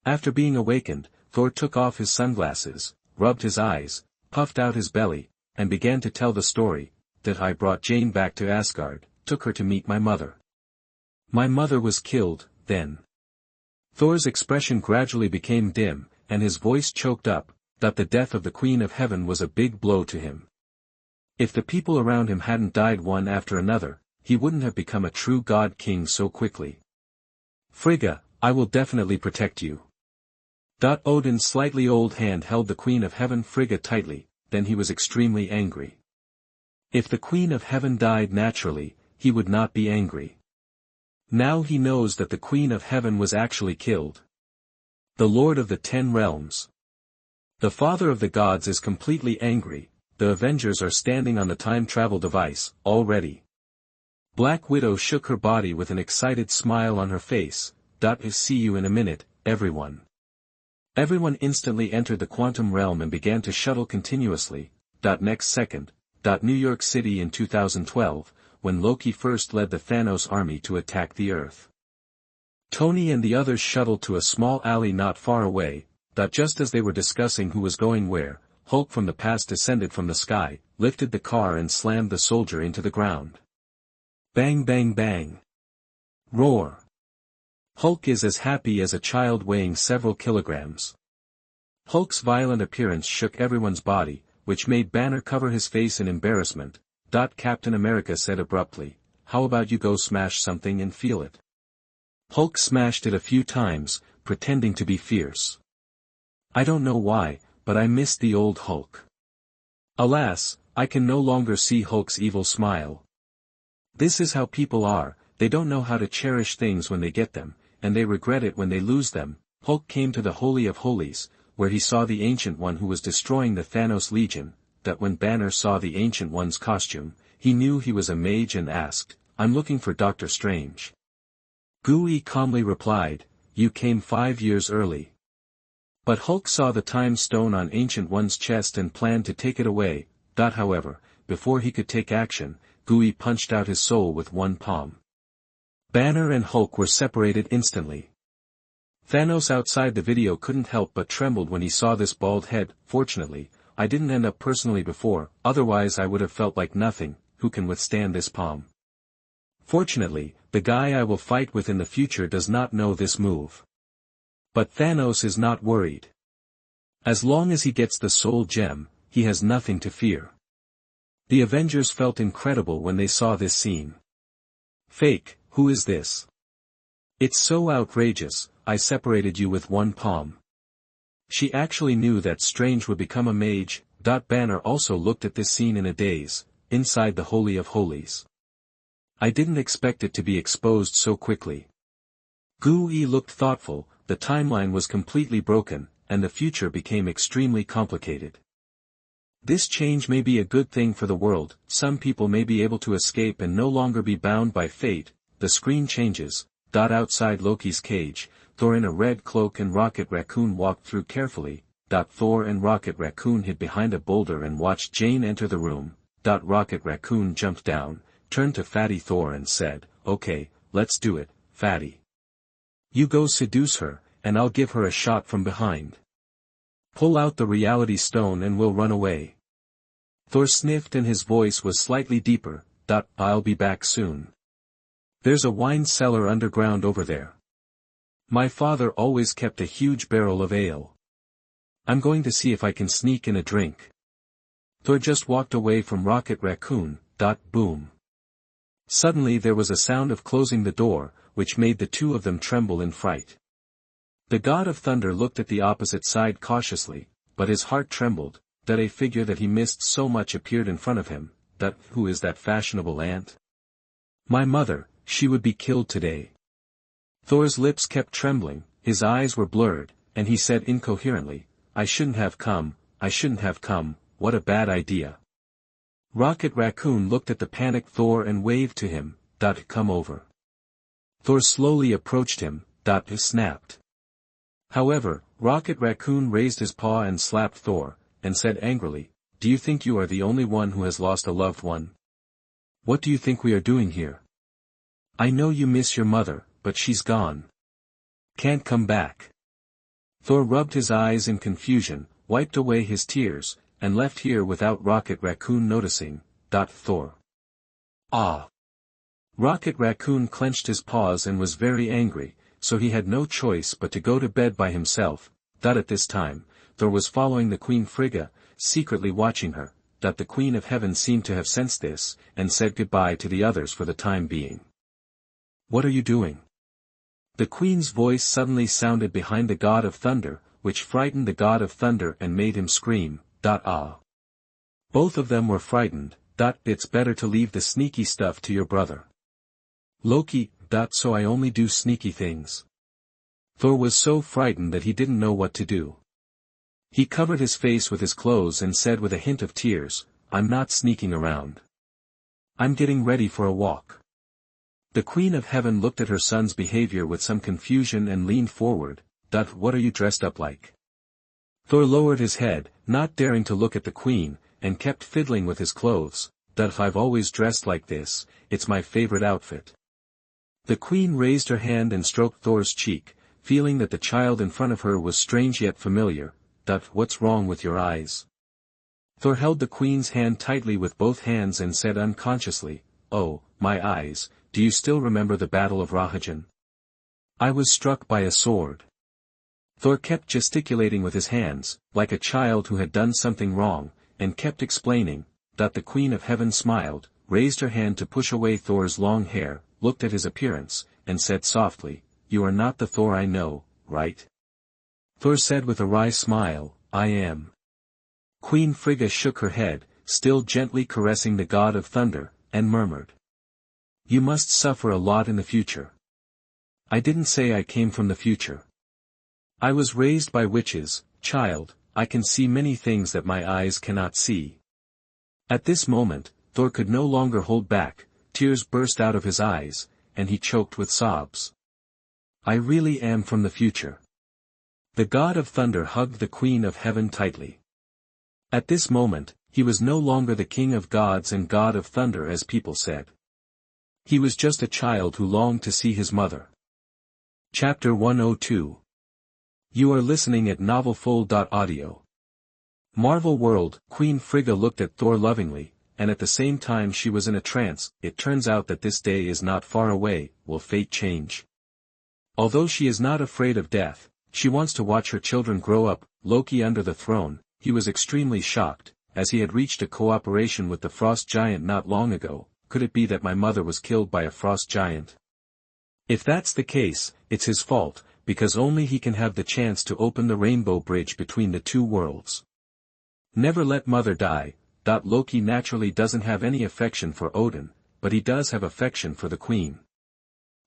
After being awakened, Thor took off his sunglasses, rubbed his eyes, puffed out his belly, and began to tell the story. I brought Jane back to Asgard, took her to meet my mother. My mother was killed, then. Thor's expression gradually became dim, and his voice choked up. The death of the Queen of Heaven was a big blow to him. If the people around him hadn't died one after another, he wouldn't have become a true god king so quickly. Frigga, I will definitely protect you. Odin's slightly old hand held the Queen of Heaven Frigga tightly, then he was extremely angry. If the Queen of Heaven died naturally, he would not be angry. Now he knows that the Queen of Heaven was actually killed. The Lord of the 10 Realms. The Father of the Gods is completely angry. The Avengers are standing on the time travel device, all ready. Black Widow shook her body with an excited smile on her face. See you in a minute, everyone. Everyone instantly entered the quantum realm and began to shuttle continuously. Next second. New York City in 2012, when Loki first led the Thanos army to attack the Earth. Tony and the others shuttled to a small alley not far away. Just as they were discussing who was going where, Hulk from the past descended from the sky, lifted the car and slammed the soldier into the ground. Bang bang bang. Roar. Hulk is as happy as a child weighing several kilograms. Hulk's violent appearance shook everyone's body, which made Banner cover his face in embarrassment. Captain America said abruptly, how about you go smash something and feel it? Hulk smashed it a few times, pretending to be fierce. I don't know why, but I miss the old Hulk. Alas, I can no longer see Hulk's evil smile. This is how people are, they don't know how to cherish things when they get them, and they regret it when they lose them. Hulk came to the Holy of Holies, where he saw the Ancient One who was destroying the Thanos Legion. When Banner saw the Ancient One's costume, he knew he was a mage and asked, I'm looking for Doctor Strange. Gui calmly replied, you came 5 years early. But Hulk saw the time stone on Ancient One's chest and planned to take it away. However, before he could take action, Gui punched out his soul with one palm. Banner and Hulk were separated instantly. Thanos outside the video couldn't help but trembled when he saw this bald head. Fortunately, I didn't end up personally before, otherwise I would have felt like nothing. Who can withstand this palm? Fortunately, the guy I will fight with in the future does not know this move. But Thanos is not worried. As long as he gets the soul gem, he has nothing to fear. The Avengers felt incredible when they saw this scene. Fake, who is this? It's so outrageous, I separated you with one palm. She actually knew that Strange would become a mage. Banner also looked at this scene in a daze, inside the Holy of Holies. I didn't expect it to be exposed so quickly. Gui looked thoughtful, the timeline was completely broken, and the future became extremely complicated. This change may be a good thing for the world, some people may be able to escape and no longer be bound by fate. The screen changes. Outside Loki's cage, Thor in a red cloak and Rocket Raccoon walked through carefully. Thor and Rocket Raccoon hid behind a boulder and watched Jane enter the room. Rocket Raccoon jumped down, turned to Fatty Thor and said, "Okay, let's do it, Fatty. You go seduce her, and I'll give her a shot from behind. Pull out the reality stone and we'll run away." Thor sniffed and his voice was slightly deeper. "I'll be back soon. There's a wine cellar underground over there. My father always kept a huge barrel of ale. I'm going to see if I can sneak in a drink." Thor just walked away from Rocket Raccoon. Boom. Suddenly there was a sound of closing the door, which made the two of them tremble in fright. The God of Thunder looked at the opposite side cautiously, but his heart trembled, that a figure that he missed so much appeared in front of him. Who is that fashionable ant? My mother, she would be killed today. Thor's lips kept trembling, his eyes were blurred, and he said incoherently, I shouldn't have come, what a bad idea." Rocket Raccoon looked at the panicked Thor and waved to him. Come over. Thor slowly approached him. He snapped. However, Rocket Raccoon raised his paw and slapped Thor, and said angrily, "Do you think you are the only one who has lost a loved one? What do you think we are doing here? I know you miss your mother, but she's gone. Can't come back." Thor rubbed his eyes in confusion, wiped away his tears, and left here without Rocket Raccoon noticing. Thor. Ah! Rocket Raccoon clenched his paws and was very angry, so he had no choice but to go to bed by himself. At this time, Thor was following the Queen Frigga, secretly watching her. The Queen of Heaven seemed to have sensed this, and said goodbye to the others for the time being. "What are you doing?" The Queen's voice suddenly sounded behind the God of Thunder, which frightened the God of Thunder and made him scream. Ah! Both of them were frightened. It's better to leave the sneaky stuff to your brother. Loki. So I only do sneaky things. Thor was so frightened that he didn't know what to do. He covered his face with his clothes and said with a hint of tears, "I'm not sneaking around. I'm getting ready for a walk." The Queen of Heaven looked at her son's behavior with some confusion and leaned forward. What are you dressed up like?" Thor lowered his head, not daring to look at the Queen, and kept fiddling with his clothes. I've always dressed like this, it's my favorite outfit." The Queen raised her hand and stroked Thor's cheek, feeling that the child in front of her was strange yet familiar. What's wrong with your eyes?" Thor held the Queen's hand tightly with both hands and said unconsciously, "Oh, my eyes, do you still remember the Battle of Rahajan? I was struck by a sword." Thor kept gesticulating with his hands, like a child who had done something wrong, and kept explaining. The Queen of Heaven smiled, raised her hand to push away Thor's long hair, looked at his appearance, and said softly, "You are not the Thor I know, right?" Thor said with a wry smile, "I am." Queen Frigga shook her head, still gently caressing the God of Thunder, and murmured, "You must suffer a lot in the future." "I didn't say I came from the future. I was raised by witches, child, I can see many things that my eyes cannot see." At this moment, Thor could no longer hold back, tears burst out of his eyes, and he choked with sobs. "I really am from the future." The God of Thunder hugged the Queen of Heaven tightly. At this moment, he was no longer the King of Gods and God of Thunder as people said. He was just a child who longed to see his mother. Chapter 102. You are listening at novelfull.audio. Marvel World. Queen Frigga looked at Thor lovingly, and at the same time she was in a trance. It turns out that this day is not far away. Will fate change? Although she is not afraid of death, she wants to watch her children grow up. Loki under the throne. He was extremely shocked, as he had reached a cooperation with the frost giant not long ago. Could it be that my mother was killed by a frost giant? If that's the case, it's his fault, because only he can have the chance to open the rainbow bridge between the two worlds. Never let mother die. Loki naturally doesn't have any affection for Odin, but he does have affection for the Queen.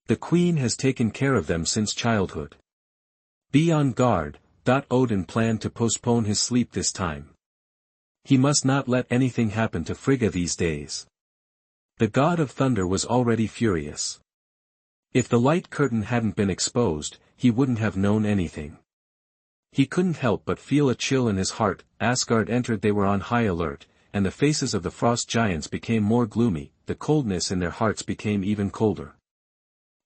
The Queen has taken care of them since childhood. Be on guard. Odin planned to postpone his sleep this time. He must not let anything happen to Frigga these days. The God of Thunder was already furious. If the light curtain hadn't been exposed, he wouldn't have known anything. He couldn't help but feel a chill in his heart. Asgard entered. They were on high alert, and the faces of the frost giants became more gloomy, the coldness in their hearts became even colder.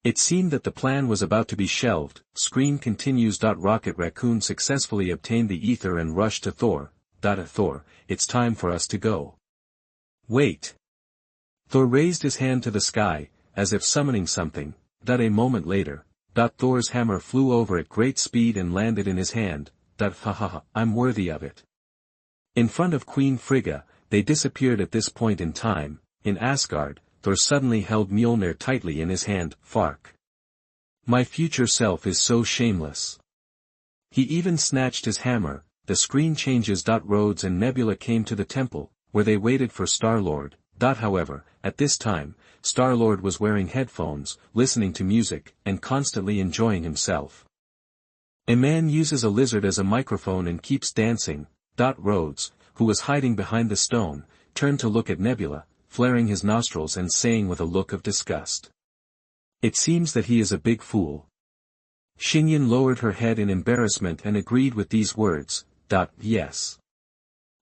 It seemed that the plan was about to be shelved. Screen continues. Rocket Raccoon successfully obtained the ether and rushed to Thor. Thor, it's time for us to go. Wait. Thor raised his hand to the sky, as if summoning something. A moment later, Thor's hammer flew over at great speed and landed in his hand. I'm worthy of it. In front of Queen Frigga, they disappeared. At this point in time, in Asgard, Thor suddenly held Mjolnir tightly in his hand. Fark. My future self is so shameless. He even snatched his hammer. The screen changes. Rhodes and Nebula came to the temple, where they waited for Star-Lord. However, at this time, Star-Lord was wearing headphones, listening to music, and constantly enjoying himself. A man uses a lizard as a microphone and keeps dancing. Rhodes, who was hiding behind the stone, turned to look at Nebula, flaring his nostrils and saying with a look of disgust. It seems that he is a big fool. Xingyan lowered her head in embarrassment and agreed with these words. Yes.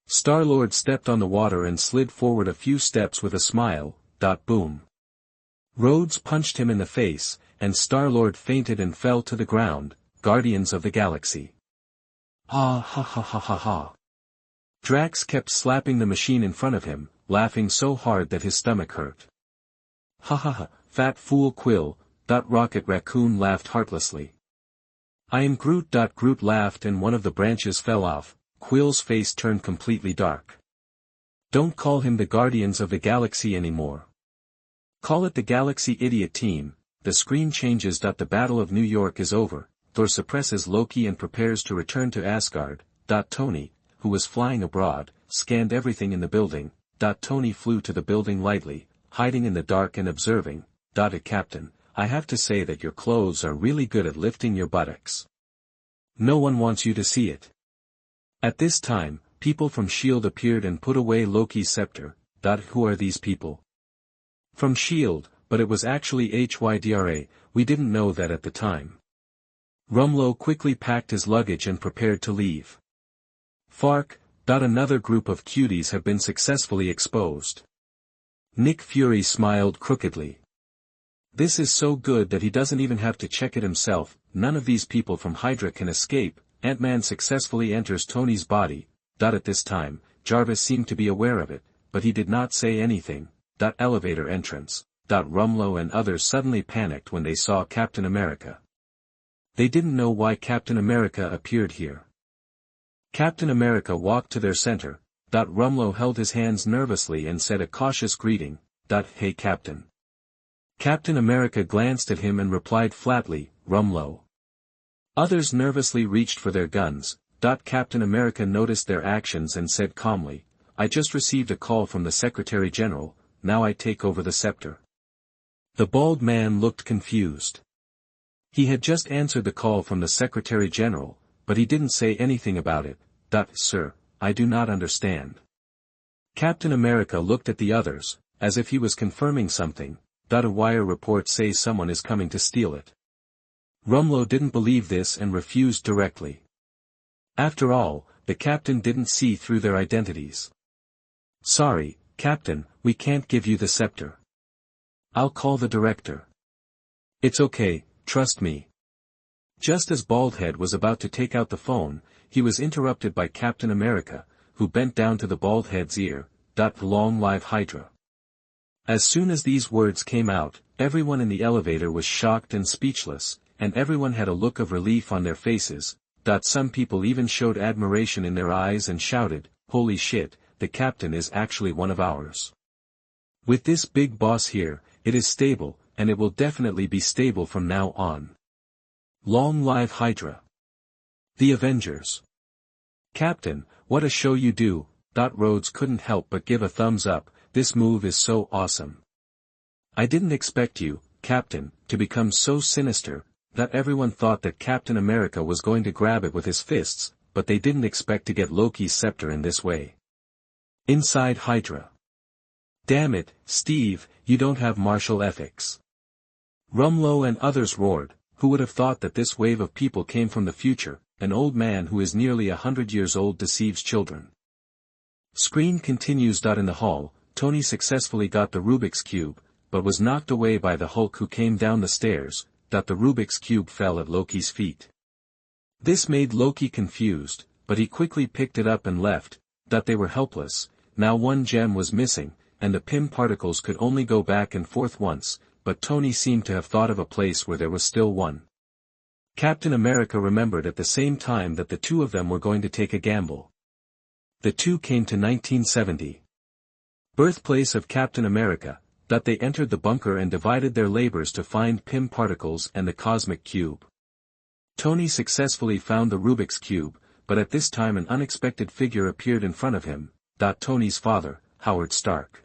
Star-Lord stepped on the water and slid forward a few steps with a smile. Boom. Rhodes punched him in the face, and Star-Lord fainted and fell to the ground. Guardians of the Galaxy. Ha ha ha ha ha ha. Drax kept slapping the machine in front of him, laughing so hard that his stomach hurt. Ha ha ha, fat fool Quill. Rocket Raccoon laughed heartlessly. I am Groot. Groot laughed and one of the branches fell off. Quill's face turned completely dark. Don't call him the Guardians of the Galaxy anymore. Call it the Galaxy Idiot Team. The screen changes. The Battle of New York is over. Thor suppresses Loki and prepares to return to Asgard. Tony, who was flying abroad, scanned everything in the building. Tony flew to the building lightly, hiding in the dark and observing. Captain, I have to say that your clothes are really good at lifting your buttocks. No one wants you to see it. At this time, people from S.H.I.E.L.D. appeared and put away Loki's scepter. Who are these people? From S.H.I.E.L.D., but it was actually Hydra, we didn't know that at the time. Rumlow quickly packed his luggage and prepared to leave. Fark. Another group of cuties have been successfully exposed. Nick Fury smiled crookedly. This is so good that he doesn't even have to check it himself. None of these people from Hydra can escape. Ant-Man successfully enters Tony's body. At this time, Jarvis seemed to be aware of it, but he did not say anything. Elevator entrance. Rumlow and others suddenly panicked when they saw Captain America. They didn't know why Captain America appeared here. Captain America walked to their center. Rumlow held his hands nervously and said a cautious greeting. Hey Captain. Captain America glanced at him and replied flatly, Rumlow. Others nervously reached for their guns. Captain America noticed their actions and said calmly, I just received a call from the Secretary General, now I take over the scepter. The bald man looked confused. He had just answered the call from the Secretary General, but he didn't say anything about it. Sir, I do not understand. Captain America looked at the others, as if he was confirming something. A wire report says someone is coming to steal it. Rumlow didn't believe this and refused directly. After all, the captain didn't see through their identities. Sorry, Captain, we can't give you the scepter. I'll call the director. It's okay, trust me. Just as Baldhead was about to take out the phone, he was interrupted by Captain America, who bent down to the Baldhead's ear. Long live Hydra. As soon as these words came out, everyone in the elevator was shocked and speechless, and everyone had a look of relief on their faces. Some people even showed admiration in their eyes and shouted, holy shit, the captain is actually one of ours. With this big boss here, it is stable, and it will definitely be stable from now on. Long live Hydra. The Avengers. Captain, what a show you do. Rhodes couldn't help but give a thumbs up, this move is so awesome. I didn't expect you, Captain, to become so sinister. Everyone thought that Captain America was going to grab it with his fists, but they didn't expect to get Loki's scepter in this way. Inside Hydra. Damn it, Steve, you don't have martial ethics. Rumlow and others roared. Who would have thought that this wave of people came from the future? An old man who is nearly 100 years old deceives children. Screen continues. In the hall, Tony successfully got the Rubik's Cube, but was knocked away by the Hulk who came down the stairs. The Rubik's Cube fell at Loki's feet. This made Loki confused, but he quickly picked it up and left. They were helpless. Now one gem was missing, and the Pym particles could only go back and forth once, but Tony seemed to have thought of a place where there was still one. Captain America remembered at the same time that the two of them were going to take a gamble. The two came to 1970. Birthplace of Captain America. They entered the bunker and divided their labors to find Pym particles and the cosmic cube. Tony successfully found the Rubik's Cube, but at this time an unexpected figure appeared in front of him. Tony's father, Howard Stark.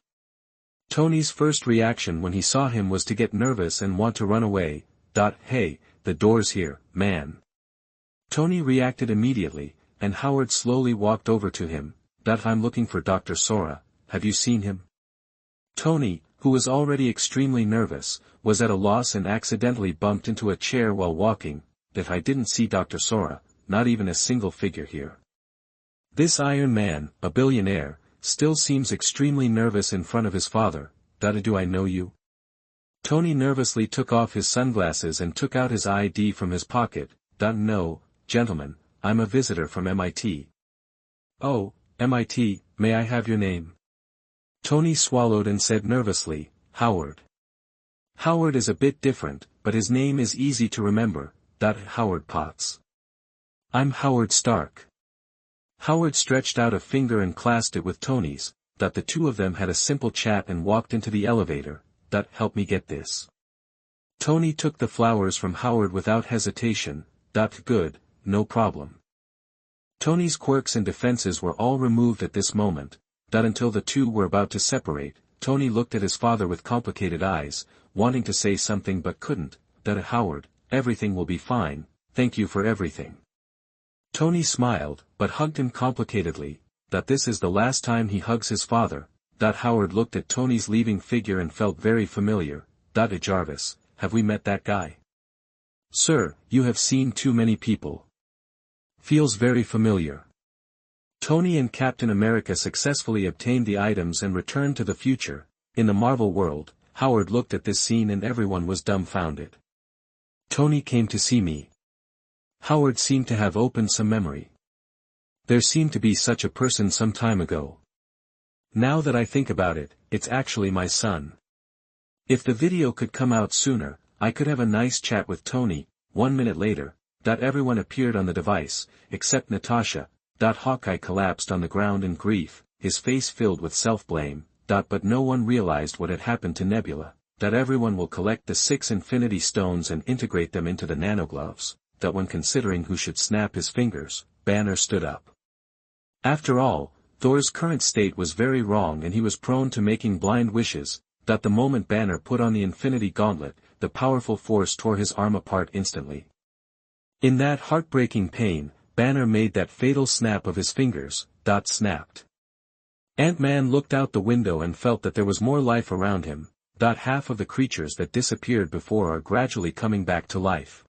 Tony's first reaction when he saw him was to get nervous and want to run away. Hey, the door's here, man. Tony reacted immediately, and Howard slowly walked over to him. I'm looking for Dr. Sora, have you seen him? Tony, who was already extremely nervous, was at a loss and accidentally bumped into a chair while walking. I didn't see Dr. Sora, not even a single figure here. This Iron Man, a billionaire, still seems extremely nervous in front of his father. Do I know you? Tony nervously took off his sunglasses and took out his ID from his pocket. No, gentlemen, I'm a visitor from MIT. Oh, MIT, may I have your name? Tony swallowed and said nervously, Howard. Howard is a bit different, but his name is easy to remember. Howard Potts. I'm Howard Stark. Howard stretched out a finger and clasped it with Tony's. The two of them had a simple chat and walked into the elevator. Help me get this. Tony took the flowers from Howard without hesitation. Good, no problem. Tony's quirks and defenses were all removed at this moment. Until the two were about to separate, Tony looked at his father with complicated eyes, wanting to say something but couldn't. Howard, everything will be fine, thank you for everything. Tony smiled, but hugged him complicatedly. This is the last time he hugs his father. Howard looked at Tony's leaving figure and felt very familiar. Jarvis, have we met that guy? Sir, you have seen too many people. Feels very familiar. Tony and Captain America successfully obtained the items and returned to the future. In the Marvel world, Howard looked at this scene and everyone was dumbfounded. Tony came to see me. Howard seemed to have opened some memory. There seemed to be such a person some time ago. Now that I think about it, it's actually my son. If the video could come out sooner, I could have a nice chat with Tony. 1 minute later, everyone appeared on the device, except Natasha. Hawkeye collapsed on the ground in grief, his face filled with self-blame. But no one realized what had happened to Nebula. Everyone will collect the 6 Infinity Stones and integrate them into the nanogloves. When considering who should snap his fingers, Banner stood up. After all, Thor's current state was very wrong and he was prone to making blind wishes. The moment Banner put on the Infinity Gauntlet, the powerful force tore his arm apart instantly. In that heartbreaking pain, Banner made that fatal snap of his fingers. Snapped. Ant-Man looked out the window and felt that there was more life around him. Half of the creatures that disappeared before are gradually coming back to life.